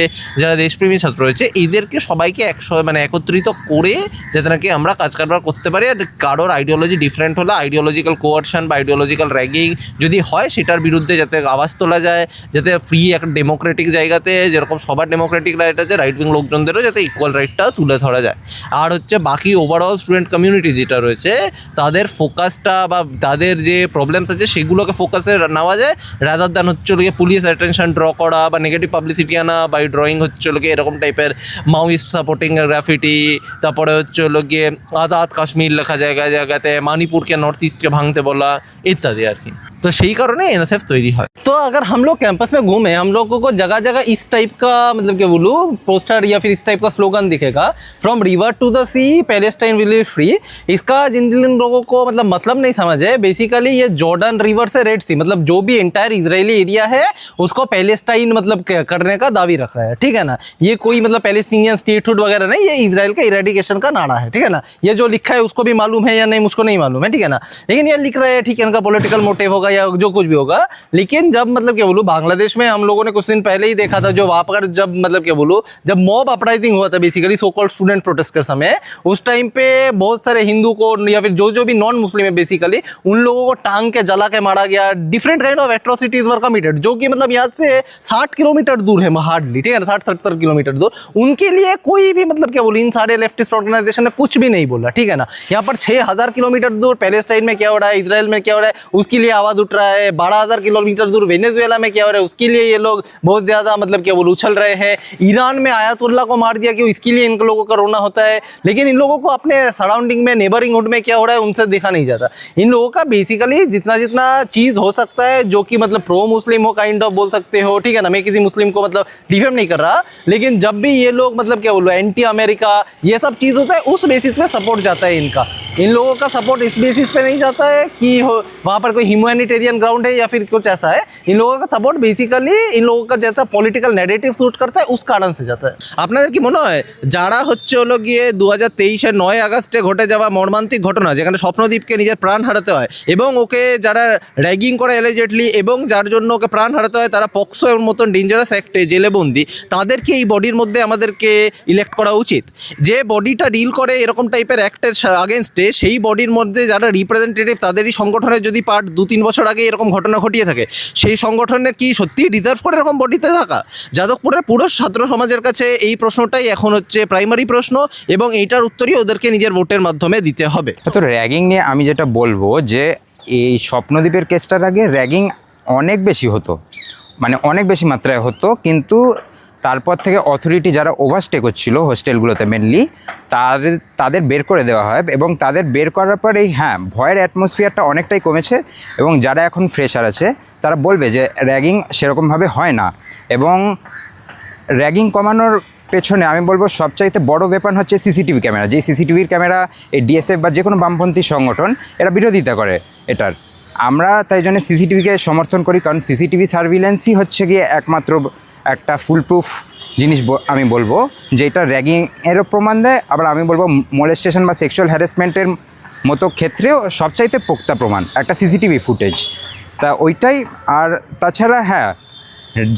Speaker 2: যারা দেশপ্রেমী ছাত্র রয়েছে, এদেরকে সবাইকে একত্রিত করে যাতে নাকি আমরা কাজ কারবার করতে পারি। আর কারোর আইডিওলজি ডিফারেন্ট হলে আইডিওলজিক্যাল কোয়ার্শন বা আইডিওলজিক্যাল র্যাগিং যদি হয় সেটার বিরুদ্ধে যাতে আওয়াজ তোলা যায়, যাতে ফ্রি একটা ডেমোক্রেটিক জায়গাতে যেরকম সবার ডেমোক্রেটিক রাইট আছে, রাইট উইং লোকজনদেরও যাতে ইকুয়াল রাইটটা তুলে ধরা যায়। আর হচ্ছে বাকি ওভারঅল স্টুডেন্ট কমিউনিটি যেটা রয়েছে তাদের ফোকাসটা বা তাদের যে প্রবলেমস আছে সেগুলোকে ফোকাসে নেওয়া যায়, রাদার দ্যান হচ্ছে লোকে পুলিশ অ্যাটেনশন ড্র করা বা নেগেটিভ পাবলিসিটি আনা বাই ড্রয়িং হচ্ছে লোকে এরকম টাইপের মাওয়িস্ট সাপোর্টিং গ্রাফিটি, তারপরে হচ্ছে লোকে আজাদ কাশ্মীর লেখা জায়গায় জায়গাতে, মণিপুরকে नॉर्थ ईस्ट के भांगते बोला इत्यादि আর কি। तो सही कारण है एनएसएफ तैयारी है। तो अगर हम लोग कैंपस में घूमे, हम लोगों को जगह जगह इस टाइप का मतलब क्या बोलूँ पोस्टर या फिर इस टाइप का स्लोगन दिखेगा, from river to the sea Palestine will be free. इसका जिन जिन लोगों को मतलब नहीं समझ है, बेसिकली ये जॉर्डन रिवर से रेड सी मतलब जो भी एंटायर इजरायली एरिया है उसको पैलेस्टाइन मतलब करने का दावी रख रहा है, ठीक है ना? ये कोई मतलब पैलेस्टीनियन स्टेटहुड वगैरह नहीं, ये इजराइल का इरेडिकेशन का नारा है, ठीक है ना? ये जो लिखा है उसको भी मालूम है या नहीं मुझको नहीं मालूम है, ठीक है ना? लेकिन ये लिख रहे हैं, ठीक है, इनका पॉलिटिकल मोटिव होगा या जो कुछ भी होगा। लेकिन जब मतलब क्या बोलूँ बांग्लादेश में हम लोगों ने कुछ दिन पहले ही देखा था, जो वहाँ पर जब मतलब क्या बोलूँ जब मॉब अपराइजिंग हुआ था basically so called student protest के समय, उस टाइम पे बहुत सारे हिंदू को या फिर जो भी नॉन मुस्लिम है बेसिकली उन लोगों को टांग के जला के मारा गया। Different kind of atrocities were committed, जो कि मतलब यहाँ से 60 किलोमीटर दूर है हार्डली, ठीक है ना, 60-70 किलोमीटर दूर। उनके लिए कोई भी मतलब क्या बोलूँ इन सारे लेफ्टिस्ट ऑर्गेनाइजेशन ने कुछ भी नहीं बोला, ठीक है ना? यहाँ पर 6000 किलोमीटर दूर पैलेस्टाइन में क्या हो रहा है, इजराइल में क्या हो रहा है, उसके लिए आवाज उठ रहा है। 12,000 किलोमीटर दूर वेनेजुएला में क्या हो रहा है, उसके लिए ये लोग बहुत ज्यादा मतलब क्या बोलूँ उछल रहे हैं। ईरान में आयतुल्ला को मार दिया क्यों, इसके लिए इन लोगों का रोना होता है। लेकिन इन लोगों को अपने सराउंडिंग में नेबरिंग हुड में क्या हो रहा है उनसे देखा नहीं जाता। इन लोगों का बेसिकली जितना जितना चीज हो सकता है जो कि मतलब प्रो मुस्लिम हो काइंड ऑफ बोल सकते हो, ठीक है ना? मैं किसी मुस्लिम को मतलब डिफेम नहीं कर रहा, लेकिन जब भी ये लोग मतलब क्या बोलूँ एंटी अमेरिका ये सब चीज होता है उस बेसिस पे सपोर्ट जाता है इनका। इन लोगों का सपोर्ट इस बेसिस पे नहीं जाता है कि वहाँ पर कोई ह्यूमैनिटेरियन ग्राउंड है या फिर कुछ ऐसा है। इन लोगों का सपोर्ट बेसिकली इन लोगों का जैसा पॉलिटिकल नैरेटिव सूट करता है उस कारण से जाता है। আপনাদের কি মনে হয় যারা হচ্ছে হলো গিয়ে 2023-এর 9 আগস্টে ঘটে যাওয়া মর্মান্তিক ঘটনা যেখানে স্বপ্নদীপকে নিজের প্রাণ হারাতে হয় এবং ওকে যারা র্যাগিং করে এলিজেডলি এবং যার জন্য ওকে প্রাণ হারাতে হয় তারা পক্সো এর মতন ডেঞ্জারাস অ্যাক্টে জেলে বন্দি, তাদেরকে এই বডির মধ্যে আমাদেরকে ইলেক্ট করা উচিত। যে বডিটা ডিল করে এরকম টাইপের অ্যাক্টের আগেনস্টে সেই বডির মধ্যে যারা রিপ্রেজেন্টেটিভ তাদেরই সংগঠনের যদি পার্ট 2-3 বছর আগে এরকম ঘটনা ঘটিয়ে থাকে সেই সংগঠনের কি সত্যি ডিজার্ভ করে এরকম বডিতে থাকা? যাদবপুরের পুরো ছাত্র সমাজের কাছে এই প্রশ্নটাই এখন হচ্ছে প্রাইমারি প্রশ্ন এবং এইটার উত্তরই ওদেরকে নিজের ভোটের মাধ্যমে দিতে হবে।
Speaker 6: তো র্যাগিং নিয়ে আমি যেটা বলবো যে এই স্বপ্নদ্বীপের কেসটার আগে র্যাগিং অনেক বেশি হতো, মানে অনেক বেশি মাত্রায় হতো, কিন্তু তারপর থেকে অথরিটি যারা ওভারস্টে করছিল হোস্টেলগুলোতে মেনলি তাদের বের করে দেওয়া হয়, এবং তাদের বের করার পর এই ভয়ের অ্যাটমসফিয়ারটা অনেকটাই কমেছে। এবং যারা এখন ফ্রেশার আছে তারা বলবে যে র্যাগিং সেরকমভাবে হয় না। এবং র্যাগিং কমানোর পেছনে আমি বলবো সবচাইতে বড় ব্যাপার হচ্ছে সিসিটিভি ক্যামেরা। যে সিসিটিভির ক্যামেরা এই ডিএসএফ বা যে কোনো বামপন্থী সংগঠন এরা বিরোধিতা করে এটার। আমরা তাই জন্য সিসিটিভিকে সমর্থন করি, কারণ সিসিটিভি সার্ভিলেন্সই হচ্ছে গিয়ে একমাত্র একটা ফুল প্রুফ জিনিস আমি বলবো, যে এটা র্যাগিংয়েরও প্রমাণ দেয়। আবার আমি বলবো মোলেস্টেশন বা সেক্সুয়াল হ্যারাসমেন্টের মতো ক্ষেত্রেও সবচাইতে পোক্তা প্রমাণ একটা সিসিটিভি ফুটেজ। তা ওইটাই। আর তাছাড়া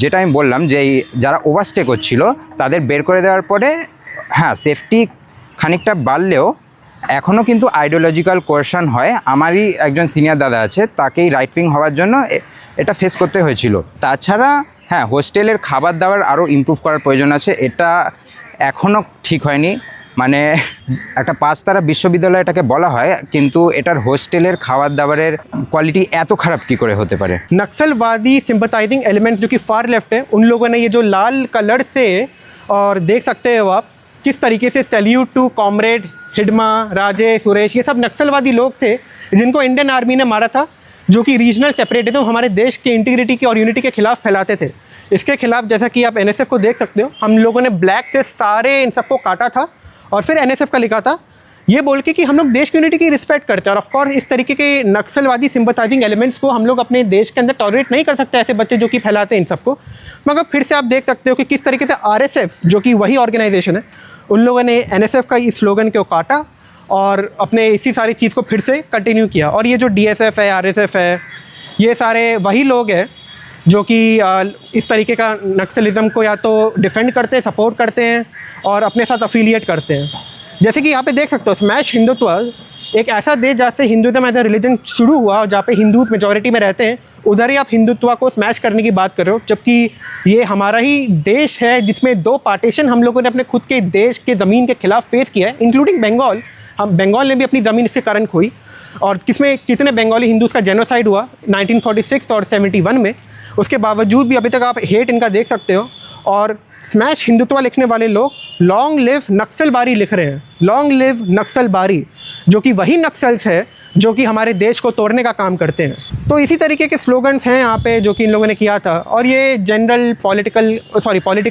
Speaker 6: যেটা আমি বললাম যে এই যারা ওভারস্টে করছিল তাদের বের করে দেওয়ার পরে সেফটি খানিকটা বাড়লেও এখনও কিন্তু আইডিওলজিক্যাল কোয়েশন হয়। আমারই একজন সিনিয়র দাদা আছে, তাকেই রাইট উইং হওয়ার জন্য এটা ফেস করতে হয়েছিল। তাছাড়া হোস্টেলের খাবার দাবার আরও ইমপ্রুভ করার প্রয়োজন আছে, এটা এখনও ঠিক হয়নি। মানে একটা 5 তারা বিশ্ববিদ্যালয় এটাকে বলা হয়, কিন্তু এটার হোস্টেলের খাবার দাবারের কোয়ালিটি এত খারাপ কী করে হতে পারে।
Speaker 5: नक्सलवादी सिंपथाइजिंग एलिमेंट्स जो कि फार लेफ्ट है, उन लोगों ने ये जो लाल कलर से, और देख सकते हो आप किस तरीके से salute to comrade Hidma, Rajesh, Suresh, ये सब नक्सलवादी लोग थे जिनको इंडियन आर्मी ने मारा था, जो कि रीजनल सेपरेटिज्म हमारे देश के इंटीग्रिटी के और यूनिटी के खिलाफ फैलाते थे। इसके खिलाफ जैसा कि आप एनएसएफ को देख सकते हो, हम लोगों ने ब्लैक से सारे इन सबको काटा था और फिर एनएसएफ का लिखा था, ये बोल के कि हम लोग देश की यूनिटी की रिस्पेक्ट करते हैं। और ऑफकोर्स इस तरीके के नक्सलवादी सिंपथाइजिंग एलिमेंट्स को हम लोग अपने देश के अंदर टॉलरेट नहीं कर सकते, ऐसे बच्चे जो कि फैलाते हैं इन सबको। मगर फिर से आप देख सकते हो कि किस तरीके से आरएसएफ, जो कि वही ऑर्गेनाइजेशन है, उन लोगों ने एनएसएफ का इस स्लोगन को काटा और अपने इसी सारी चीज़ को फिर से कंटिन्यू किया। और ये जो डीएसएफ है, आरएसएफ है, ये सारे वही लोग हैं जो कि इस तरीके का नक्सलिज़म को या तो डिफेंड करते हैं, सपोर्ट करते हैं और अपने साथ अफिलिएट करते हैं। जैसे कि यहाँ पे देख सकते हो, स्मैश हिंदुत्व एक ऐसा देश जहाँ से हिंदुज़म एज ए रिलीजन शुरू हुआ और जहाँ पे हिंदूज मेजॉरिटी में रहते हैं, उधर ही आप हिंदुत्व को स्मैश करने की बात कर रहे हो, जबकि ये हमारा ही देश है जिसमें 2 पार्टीशन हम लोगों ने अपने खुद के देश के ज़मीन के खिलाफ फेस किया है, इंक्लूडिंग बंगाल। हम बंगाल ने भी अपनी ज़मीन इसके कारण खोई, और किसमें कितने बंगाली हिंदूज़ का जेनोसाइड हुआ 1946 और 71 में। उसके बावजूद भी अभी तक आप हेट इनका देख सकते हो। और स्मैश हिंदुत्व लिखने वाले लोग लॉन्ग लिव नक्सलबारी लिख रहे हैं, लॉन्ग लिव नक्सलबारी, जो कि वही नक्सल्स है जो कि हमारे देश को तोड़ने का काम करते हैं। तो इसी तरीके के स्लोगन्स हैं यहाँ पे जो कि इन लोगों ने किया था। और ये जनरल पॉलिटिकल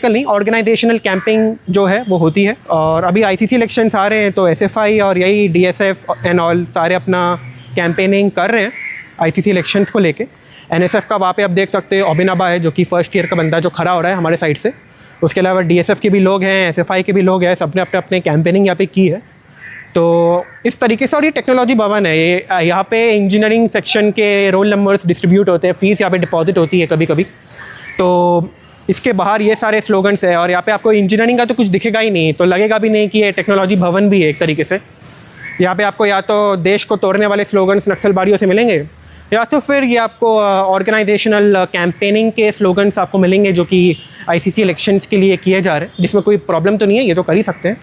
Speaker 5: नहीं, ऑर्गेनाइजेशनल कैंपिंग जो है वो होती है। और अभी आईसीसी इलेक्शंस आ रहे हैं, तो एसएफआई और यही डीएसएफ एंड ऑल सारे अपना कैंपेनिंग कर रहे हैं आईसीसी इलेक्शंस को लेके। एनएसएफ का वहाँ पे आप देख सकते हैं ओबिनाबा है, जो कि फर्स्ट ईयर का बंदा जो खड़ा हो रहा है हमारे साइड से। उसके अलावा डीएसएफ के भी लोग हैं, एसएफआई के भी लोग हैं, सबने अपने अपने कैंपेनिंग यहाँ पे की है। तो इस तरीके से, और ये टेक्नोलॉजी भवन है, ये यहाँ पे इंजीनियरिंग सेक्शन के रोल नंबर्स डिस्ट्रीब्यूट होते हैं, फ़ीस यहाँ पे डिपॉजिट होती है कभी कभी। तो इसके बाहर ये सारे स्लोगन्स है, और यहाँ पे आपको इंजीनियरिंग का तो कुछ दिखेगा ही नहीं, तो लगेगा भी नहीं कि ये टेक्नोलॉजी भवन भी है एक तरीके से। यहाँ पे आपको या तो देश को तोड़ने वाले स्लोगन्स नक्सलबारियों से मिलेंगे, या तो फिर ये आपको ऑर्गेनाइजेशनल कैंपेनिंग के स्लोगन्स आपको मिलेंगे जो कि आईसीसी इलेक्शंस के लिए किए जा रहे हैं, जिसमें कोई प्रॉब्लम तो नहीं है, ये तो कर ही सकते हैं।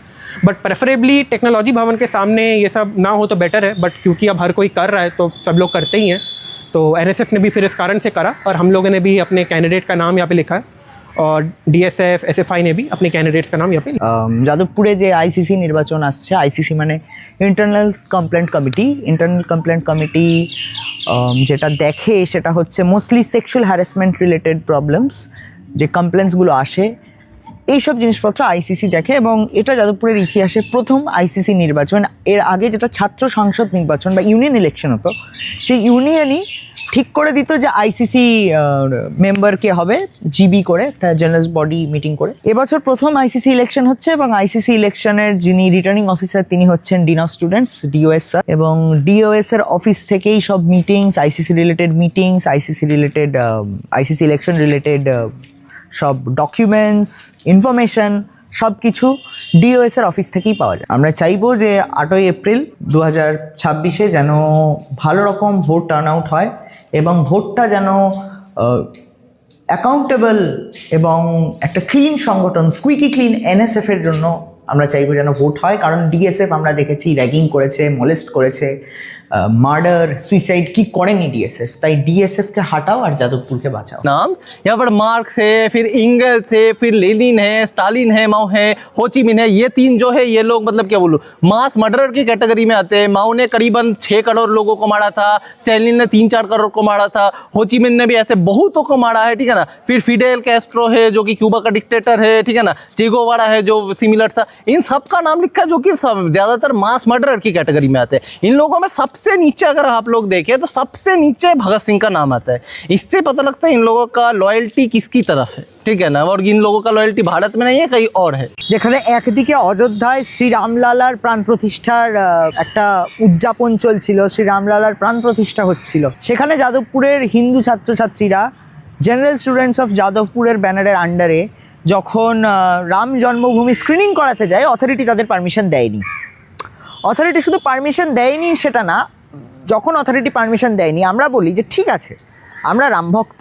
Speaker 5: बट प्रेफरेबली टेक्नोलॉजी भवन के सामने ये सब ना हो तो बेटर है। बट क्योंकि अब हर कोई कर रहा है तो सब लोग करते ही हैं, तो एनएसएफ ने भी फिर इस कारण से करा, और हम लोगों ने भी अपने कैंडिडेट का नाम यहाँ पे लिखा है, और डीएसएफ एसएफआई ने भी अपने कैंडिडेट्स का नाम यहाँ पे
Speaker 1: যাদবপুরে যে আইসিসি নির্বাচন আসছে, আইসিসি মানে ইন্টারনাল কমপ্লেন্ট কমিটি যেটা দেখে সেটা হচ্ছে mostly sexual harassment related problems, যে কমপ্লেন্টসগুলো আসে এইসব জিনিসপত্র আইসিসি দেখে। এবং এটা যাদবপুরের ইতিহাসে প্রথম আইসিসি নির্বাচন। এর আগে যেটা ছাত্র সংসদ নির্বাচন বা ইউনিয়ন ইলেকশন হতো, সেই ইউনিয়নই ঠিক করে দিত যে আইসিসি মেম্বার কে হবে, জিবি করে একটা জেনারেল বডি মিটিং করে। এবছর প্রথম আইসিসি ইলেকশন হচ্ছে, এবং আইসিসি ইলেকশনের যিনি রিটার্নিং অফিসার তিনি হচ্ছেন dean of students, DOS sir. এবং ডিওএস এর অফিস থেকেই সব meetings, ICC related meetings, ICC election related সব ডকুমেন্টস, ইনফরমেশন সব কিছু ডিওএস এর অফিস থেকেই পাওয়া যায়। আমরা চাইবো যে 8ই এপ্রিল 2026 যেন ভালো রকম ভোট টার্ন আউট হয়, এবং ভোটটা যেন অ্যাকাউন্টেবল এবং একটা ক্লিন সংগঠন, স্কুইকি ক্লিন এনএসএফের জন্য আমরা চাইবো যেন ভোট হয়। কারণ ডিএসএফ আমরা দেখেছি র্যাগিং করেছে, মোলেস্ট করেছে, মার্ডার সুইসাইড কি করেনি ডিএসএফ, তাই ডিএসএফ কে হাটাও আর যাদবপুরকে বাঁচাও।
Speaker 2: नाम यहाँ पर मार्क्स है, फिर इंगल्स है, फिर लेनिन है, स्टालिन है, माओ है, होचिमिन है। ये तीन जो है ये लोग मतलब क्या बोलूँ मास मर्डरर की कैटेगरी में आते हैं। माओ ने करीबन 6 करोड़ लोगों को मारा था, स्टालिन ने 3-4 करोड़ को मारा था, होचिमिन ने भी ऐसे बहुतों को मारा है, ठीक है ना। फिर फिडेल कैस्ट्रो है जो कि क्यूबा का डिक्टेटर है, ठीक है ना। चेगोवारा है जो सिमिलर था। इन सब का नाम लिखा जो कि ज़्यादातर मास मर्डरर की कैटेगरी में आते हैं। इन लोगों में सबसे नीचे अगर आप लोग देखें तो सबसे नीचे भगत सिंह का नाम आता है। इससे पता लगता है इन लोगों का लॉयल्टी किसकी तरफ है, ठीक है ना। और इन लोगों का लॉयल्टी भारत में नहीं है, कहीं और है।
Speaker 1: যেখানে একদিকে অযোধ্যায় শ্রী রামলালার প্রাণ প্রতিষ্ঠার একটা উদযাপন চলছিল, শ্রী রামলালার প্রাণ প্রতিষ্ঠা হচ্ছিল, সেখানে যাদবপুরের হিন্দু ছাত্রছাত্রীরা জেনারেল স্টুডেন্টস অফ যাদবপুরের ব্যানারের আন্ডারে যখন রাম জন্মভূমি স্ক্রিনিং করাতে যায়, অথরিটি তাদের পারমিশন দেয়নি। অথরিটি শুধু পারমিশন দেয়নি সেটা না, যখন অথরিটি পারমিশন দেয়নি আমরা বলি যে ঠিক আছে আমরা রামভক্ত,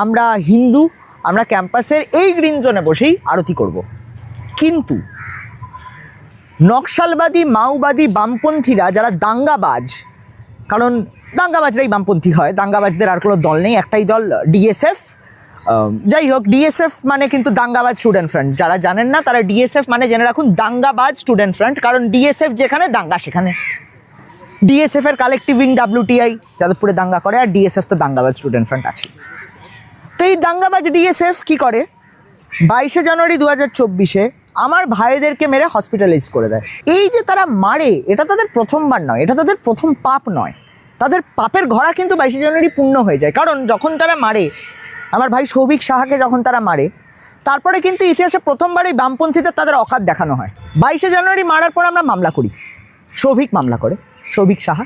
Speaker 1: আমরা হিন্দু, আমরা ক্যাম্পাসের এই গ্রিন জোনে বসেই আরতি করব। কিন্তু নকশালবাদী মাওবাদী বামপন্থীরা যারা দাঙ্গাবাজ, কারণ দাঙ্গাবাজরাই বামপন্থী হয়, দাঙ্গাবাজদের আর কোনো দল নেই, একটাই দল ডিএসএফ। যাই হোক, ডিএসএফ মানে কিন্তু দাঙ্গাবাজ স্টুডেন্ট ফ্রন্ট, যারা জানেন না তারা ডিএসএফ মানে জেনে রাখুন দাঙ্গাবাজ স্টুডেন্ট ফ্রন্ট, কারণ ডিএসএফ যেখানে দাঙ্গা সেখানে। ডিএসএফ এর কালেকটিভ উইং WTI যাদবপুরে দাঙ্গা করে, আর ডিএসএফ তো দাঙ্গাবাজ স্টুডেন্ট ফ্রন্ট আছে। তো এই দাঙ্গাবাজ ডিএসএফ কি করে, 22শে জানুয়ারি 2024-এ আমার ভাইদেরকে মেরে হসপিটালাইজ করে দেয়। এই যে তারা মারে, এটা তাদের প্রথমবার নয়, এটা তাদের প্রথম পাপ নয়, তাদের পাপের ঘোড়া কিন্তু 22শে জানুয়ারি পূর্ণ হয়ে যায়। কারণ যখন তারা মারে আমার ভাই সৌভিক সাহাকে, যখন তারা মারে তারপরে কিন্তু ইতিহাসে প্রথমবার এই বামপন্থীদের তাদের অকাত দেখানো হয়। 22শে জানুয়ারি মারার পর আমরা মামলা করি, সৌভিক মামলা করে, সৌভিক সাহা,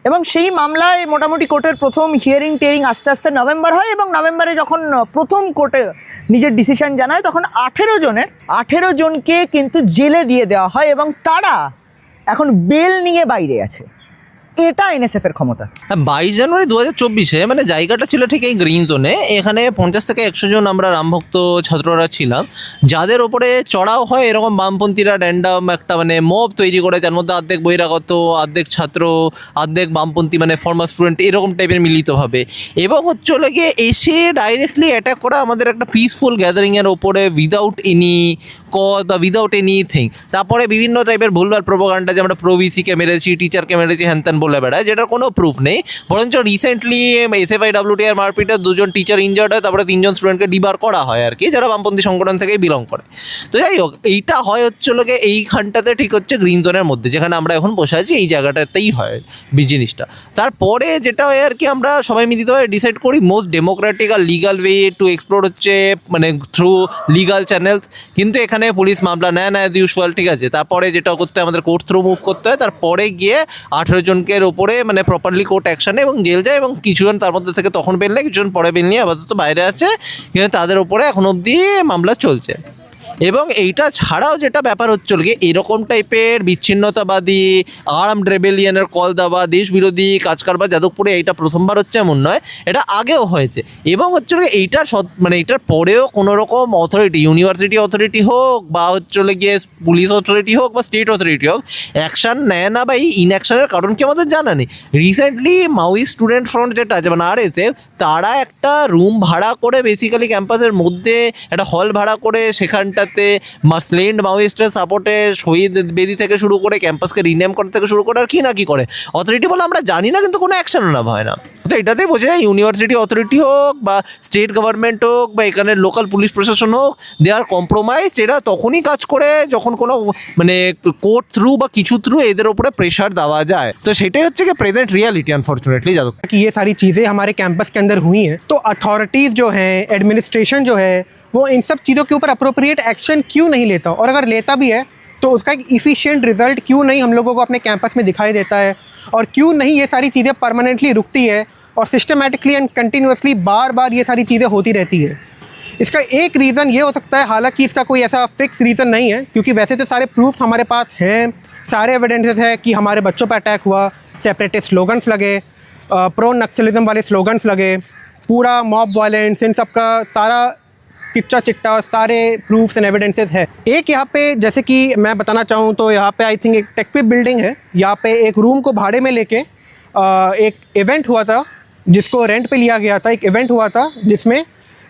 Speaker 1: এবং সেই মামলায় মোটামুটি কোর্টের প্রথম হিয়ারিং টিয়ারিং আস্তে আস্তে নভেম্বর হয়, এবং নভেম্বরে যখন প্রথম কোর্টে নিজের ডিসিশন জানায় তখন 18 জনকে কিন্তু জেলে দিয়ে দেওয়া হয়, এবং তারা এখন বেল নিয়ে বাইরে আছে। এটা এনএসএফ এর ক্ষমতা।
Speaker 2: 22 জানুয়ারি 2024-এ মানে জায়গাটা ছিল ঠিক এই গ্রিন জোনে। এখানে 50 থেকে 100 জন আমরা রামভক্ত ছাত্ররা ছিলাম, যাদের ওপরে চড়াও হয় এরকম বামপন্থীরা র্যান্ডাম একটা মানে মব তৈরি করে, যার মধ্যে অর্ধেক বহিরাগত, অর্ধেক ছাত্র, অর্ধেক বামপন্থী মানে ফর্মার স্টুডেন্ট, এরকম টাইপের মিলিতভাবে, এবং হচ্ছে গিয়ে এসে ডাইরেক্টলি অ্যাটাক করা আমাদের একটা পিসফুল গ্যাদারিংয়ের ওপরে উইদাউট এনি কজ বা উইদাউট এনিথিং। তারপরে বিভিন্ন টাইপের ভুলভাল প্রোপাগান্ডা, যে আমরা প্রোভিসিকে মেরেছি, টিচারকে মেরেছি, হ্যান ত্যান বলে বেড়ায়, যেটার কোনো প্রুফ নেই। বরঞ্চ রিসেন্টলি SFI WTI মারপিটে 2 জন টিচার ইনজার্ড হয়, তারপরে 3 জন স্টুডেন্টকে ডিবার করা হয় আর কি, যারা বামপন্থী সংগঠন থেকেই বিলং করে। তো যাই হোক, এইটা হয় হচ্ছে লোকে এইখানটাতে ঠিক হচ্ছে গ্রিন জোনের মধ্যে, যেখানে আমরা এখন বসে আছি এই জায়গাটাতেই হয় জিনিসটা। তারপরে যেটা হয় আর কি, আমরা সবাই মিলিতভাবে ডিসাইড করি মোস্ট ডেমোক্রেটিক আর লিগাল ওয়ে টু এক্সপ্লোর হচ্ছে মানে থ্রু লিগাল চ্যানেলস। কিন্তু এখানে পুলিশ মামলা নেয় না অ্যাজ ইউজুয়াল, ঠিক আছে। তারপরে যেটা করতে হয় আমাদের কোর্ট থ্রু মুভ করতে হয়, তারপরে গিয়ে 18 জনকের ওপরে মানে প্রপারলি কোর্ট অ্যাকশানে এবং জেল যায়, এবং কিছুজন তার মধ্যে থেকে তখন বেল নেয়, কিছুজন পরে বেল নিয়ে আপাতত বাইরে আছে, কিন্তু তাদের ওপরে এখন অবধি মামলা চলছে। এবং এইটা ছাড়াও যেটা ব্যাপার হচ্ছে গিয়ে এরকম টাইপের বিচ্ছিন্নতাবাদী আর্মড রেবেলিয়নের কল দেওয়া, দেশ বিরোধী কাজ কারবার যাদবপুরে এইটা প্রথমবার হচ্ছে এমন নয়, এটা আগেও হয়েছে। এবং হচ্ছে এইটার মানে এইটার পরেও কোনো রকম অথরিটি, ইউনিভার্সিটি অথরিটি হোক বা হচ্ছে গিয়ে পুলিশ অথরিটি হোক বা স্টেট অথরিটি হোক, অ্যাকশান নেয় না বা এই ইনঅ্যাকশানের কারণ কি আমাদের জানা নেই। রিসেন্টলি মাওয়িস্ট স্টুডেন্ট ফ্রন্ট যেটা আছে মানে RSF, তারা একটা রুম ভাড়া করে বেসিক্যালি ক্যাম্পাসের মধ্যে একটা হল ভাড়া করে সেখানটা স্লেন্ড মাওয়িস্টের সাপোর্টে শহীদ বেদি থেকে শুরু করে ক্যাম্পাসকে রিনেম করা থেকে শুরু করে আর কি না কি করে অথরিটি বলে আমরা জানি না, কিন্তু কোনো অ্যাকশন নেওয়া হয় না। তো এটাতেই বোঝা যায় ইউনিভার্সিটি অথরিটি হোক বা স্টেট গভর্নমেন্ট হোক বা এখানে লোকাল পুলিশ প্রশাসন হোক, দে আর কম্প্রোমাইজড। এরা তখনই কাজ করে যখন কোনো মানে কোর্ট থ্রু বা কিছু থ্রু এদের উপরে প্রেশার দেওয়া যায়। তো সেটাই হচ্ছে কি প্রেজেंट रियलिटी अनफॉर्चुनेटली जादव
Speaker 5: कि ये सारी चीज़ें हमारे कैंपस के अंदर हुई हैं, तो अथॉरिटीज़ जो हैं, एडमिनिस्ट्रेशन जो है, वो इन सब चीज़ों के ऊपर अप्रोप्रिएट एक्शन क्यों नहीं लेता, और अगर लेता भी है तो उसका एक इफ़िशिएंट रिजल्ट क्यों नहीं हम लोगों को अपने कैंपस में दिखाई देता है, और क्यों नहीं ये सारी चीज़ें परमानेंटली रुकती है और सिस्टमेटिकली एंड कंटिन्यूसली बार बार ये सारी चीज़ें होती रहती है। इसका एक रीज़न ये हो सकता है, हालांकि इसका कोई ऐसा फिक्स रीज़न नहीं है, क्योंकि वैसे तो सारे प्रूफ्स हमारे पास हैं, सारे एविडेंसेस है कि हमारे बच्चों पर अटैक हुआ, सेपरेटिस्ट स्लोगन्स लगे, प्रो नक्सलिज्म वाले स्लोगन्स लगे, पूरा मॉब वायलेंस, इन सब का सारा किच्चा चिट्टा सारे प्रूफ्स एंड एविडेंसेस है। एक यहाँ पे जैसे कि मैं बताना चाहूँ तो यहाँ पे आई थिंक एक टेकपी बिल्डिंग है, यहाँ पे एक रूम को भाड़े में लेके एक इवेंट हुआ था जिसको रेंट पे लिया गया था। एक इवेंट हुआ था जिसमें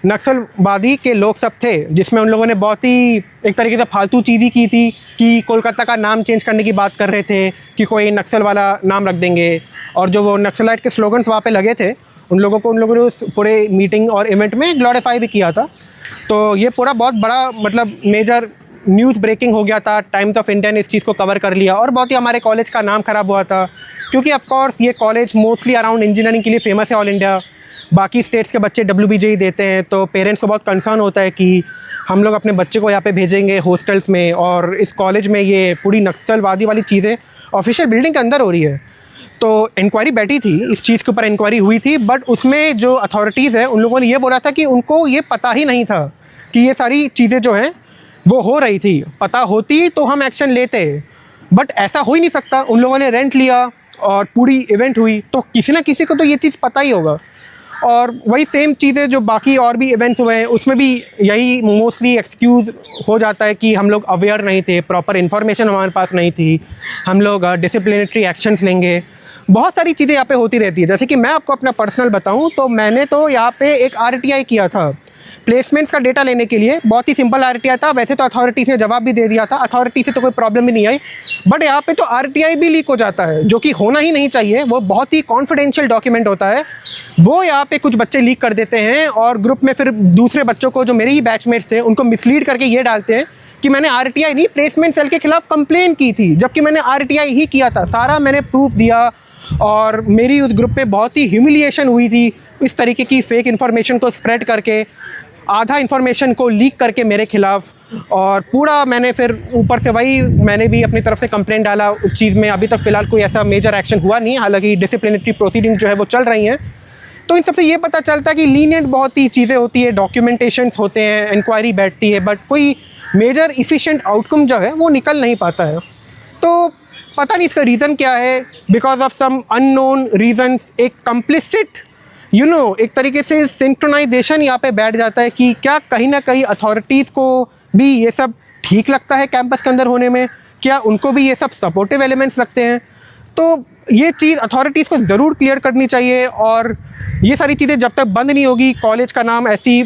Speaker 5: नक्सलवादी के लोग सब थे, जिसमें उन लोगों ने बहुत ही एक तरीके से फालतू चीज़ ही की थी कि कोलकाता का नाम चेंज करने की बात कर रहे थे कि कोई नक्सल वाला नाम रख देंगे, और जो वो नक्सलाइट के स्लोगन्स वहाँ पे लगे थे उन लोगों ने उस पूरे मीटिंग और इवेंट में ग्लोरीफाई भी किया था। तो ये पूरा बहुत बड़ा मतलब मेजर न्यूज़ ब्रेकिंग हो गया था। टाइम्स ऑफ इंडिया ने इस चीज़ को कवर कर लिया और बहुत ही हमारे कॉलेज का नाम ख़राब हुआ था, क्योंकि ऑफ कोर्स ये कॉलेज मोस्टली अराउंड इंजीनियरिंग के लिए फेमस है ऑल इंडिया। बाकी स्टेट्स के बच्चे WBJ ही देते हैं, तो पेरेंट्स को बहुत कंसर्न होता है कि हम लोग अपने बच्चे को यहाँ पे भेजेंगे हॉस्टल्स में, और इस कॉलेज में ये पूरी नक्सलवादी वाली चीज़ें ऑफिशियल बिल्डिंग के अंदर हो रही है। तो इंक्वायरी बैठी थी, इस चीज़ के ऊपर इंक्वायरी हुई थी, बट उसमें जो अथॉरिटीज़ हैं उन लोगों ने ये बोला था कि उनको ये पता ही नहीं था कि ये सारी चीज़ें जो हैं वो हो रही थी। पता होती तो हम एक्शन लेते, बट ऐसा हो ही नहीं सकता। उन लोगों ने रेंट लिया और पूरी इवेंट हुई, तो किसी ना किसी को तो ये चीज़ पता ही होगा। और वही सेम चीज़ें जो बाकी और भी इवेंट्स हुए हैं उसमें भी यही मोस्टली एक्सक्यूज़ हो जाता है कि हम लोग अवेयर नहीं थे, प्रॉपर इन्फॉर्मेशन हमारे पास नहीं थी, हम लोग डिसिप्लिनरी एक्शंस लेंगे। बहुत सारी चीज़ें यहाँ पे होती रहती है। जैसे कि मैं आपको अपना पर्सनल बताऊँ तो मैंने तो यहाँ पे एक RTI किया था प्लेसमेंट्स का डेटा लेने के लिए। बहुत ही सिंपल RTI था, वैसे तो अथॉरिटीज़ ने जवाब भी दे दिया था, अथॉरिटी से तो कोई प्रॉब्लम भी नहीं आई, बट यहाँ पे तो RTI भी लीक हो जाता है, जो कि होना ही नहीं चाहिए। वो बहुत ही कॉन्फिडेंशियल डॉक्यूमेंट होता है, वो यहाँ पे कुछ बच्चे लीक कर देते हैं और ग्रुप में फिर दूसरे बच्चों को जो मेरे ही बैचमेट्स थे उनको मिसलीड करके ये डालते हैं कि मैंने RTI नहीं प्लेसमेंट सेल के खिलाफ कंप्लेन की थी, जबकि मैंने RTI ही किया था। सारा मैंने प्रूफ दिया और मेरी उस ग्रुप में बहुत ही ह्यूमिलिएशन हुई थी इस तरीके की फेक इन्फॉर्मेशन को स्प्रेड करके, आधा इन्फॉर्मेशन को लीक करके मेरे खिलाफ। और पूरा मैंने फिर ऊपर से वही मैंने भी अपनी तरफ से कंप्लेंट डाला उस चीज़ में। अभी तक फ़िलहाल कोई ऐसा मेजर एक्शन हुआ नहीं है, हालांकि डिसिप्लिनरी प्रोसीडिंग जो है वो चल रही हैं। तो इन सबसे ये पता चलता है कि लीनियंट बहुत ही चीज़ें होती है, डॉक्यूमेंटेशंस होते हैं, इंक्वायरी बैठती है, बट कोई मेजर इफ़िशिएंट आउटकम जो है वो निकल नहीं पाता है। तो पता नहीं इसका रीज़न क्या है, because of some unknown reason एक कंप्लिसिट एक तरीके से सिंक्रोनाइजेशन यहाँ पे बैठ जाता है कि क्या कहीं ना कहीं अथॉरिटीज़ को भी ये सब ठीक लगता है कैंपस के अंदर होने में, क्या उनको भी ये सब सपोर्टिव एलिमेंट्स लगते हैं। तो ये चीज़ अथॉरिटीज़ को ज़रूर क्लियर करनी चाहिए, और ये सारी चीज़ें जब तक बंद नहीं होगी कॉलेज का नाम ऐसी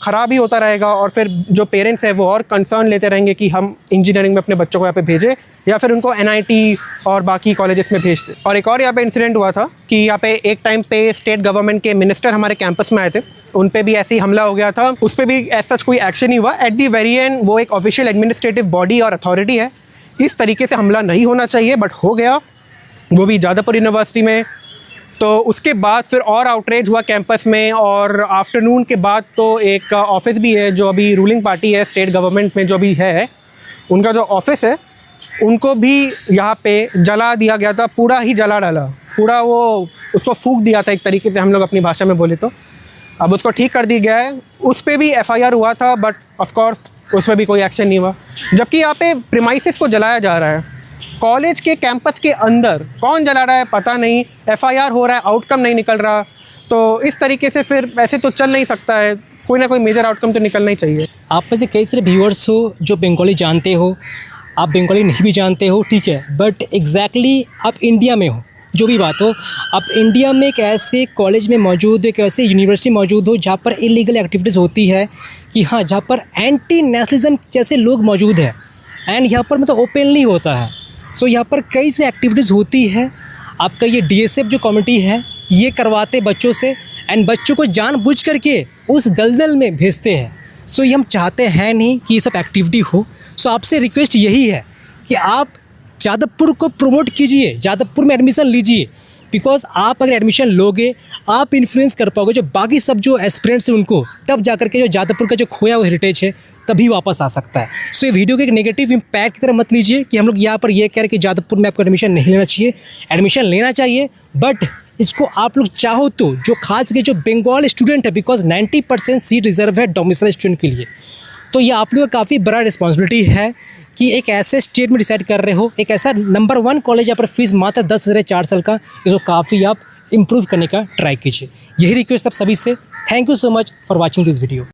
Speaker 5: ख़राब ही होता रहेगा, और फिर जो पेरेंट्स हैं वो और कंसर्न लेते रहेंगे कि हम इंजीनियरिंग में अपने बच्चों को यहाँ पे भेजें या फिर उनको NIT और बाकी कॉलेजेस में भेजते। और एक और यहाँ पे इंसिडेंट हुआ था कि यहाँ पे एक टाइम पे स्टेट गवर्नमेंट के मिनिस्टर हमारे कैंपस में आए थे, उन पे भी ऐसे ही हमला हो गया था। उस पर भी ऐसा कोई एक्शन नहीं हुआ। एट दी वेरी एंड वो एक ऑफिशियल एडमिनिस्ट्रेटिव बॉडी और अथॉरिटी है, इस तरीके से हमला नहीं होना चाहिए, बट हो गया, वो भी जादवपुर यूनिवर्सिटी में। तो उसके बाद फिर और आउटरीच हुआ कैंपस में, और आफ्टरनून के बाद तो एक ऑफिस भी है जो अभी रूलिंग पार्टी है स्टेट गवर्नमेंट में जो भी है, उनका जो ऑफिस है उनको भी यहाँ पे जला दिया गया था, पूरा ही जला डाला, पूरा वो उसको फूंक दिया था एक तरीके से, हम लोग अपनी भाषा में बोले तो। अब उसको ठीक कर दिया गया है, उस पर भी FIR हुआ था, बट ऑफ कोर्स उसमें भी कोई एक्शन नहीं हुआ। जबकि यहाँ पे प्रीमाइसेस को जलाया जा रहा है, कॉलेज के कैंपस के अंदर कौन जला रहा है पता नहीं, FIR हो रहा है, आउटकम नहीं निकल रहा। तो इस तरीके से फिर ऐसे तो चल नहीं सकता है, कोई ना कोई मेजर आउटकम तो निकलना ही चाहिए।
Speaker 3: आप में से कई सारे व्यूअर्स हो जो बंगाली जानते हो, आप बंगाली नहीं भी जानते हो, ठीक है, बट एग्जैक्टली आप इंडिया में हो, जो भी बात हो, आप इंडिया में एक ऐसे कॉलेज में मौजूद हो, एक ऐसे यूनिवर्सिटी मौजूद हो जहाँ पर इलीगल एक्टिविटीज़ होती है, कि हाँ जहाँ पर एंटी नेशनलिज्म जैसे लोग मौजूद हैं, एंड यहाँ पर मतलब ओपनली होता है। सो यहाँ पर कई से एक्टिविटीज़ होती है। आपका ये DSF जो कमेटी है ये करवाते बच्चों से, एंड बच्चों को जानबूझ करके उस दलदल में भेजते हैं। सो ये हम चाहते हैं नहीं कि ये सब एक्टिविटी हो। सो आपसे रिक्वेस्ट यही है कि आप जादवपुर को प्रमोट कीजिए, जादवपुर में एडमिशन लीजिए, बिकॉज आप अगर एडमिशन लोगे आप इन्फ्लुएंस कर पाओगे जो बाकी सब जो एस्पिरेंट्स हैं उनको, तब जाकर के जो जादवपुर का जो खोया हुआ हेरिटेज है तभी वापस आ सकता है। सो ये वीडियो के एक नेगेटिव इम्पैक्ट की तरह मत लीजिए कि हम लोग यहाँ पर ये कह रहे हैं कि जादवपुर में आपको एडमिशन नहीं लेना चाहिए। एडमिशन लेना चाहिए, बट इसको आप लोग चाहो तो जो खास करके जो बंगाल स्टूडेंट है, बिकॉज 90% सीट रिजर्व है डोमिसाइल स्टूडेंट के लिए, तो ये आप लोगों का काफ़ी बड़ा रिस्पॉन्सिबिलिटी है कि एक ऐसे स्टेट में डिसाइड कर रहे हो, एक ऐसा नंबर 1 कॉलेज यहाँ पर फीस मात्र 10,000 है 4 साल का, इसको काफ़ी आप इम्प्रूव करने का ट्राई कीजिए। यही रिक्वेस्ट आप सभी से। Thank you so much for watching this video.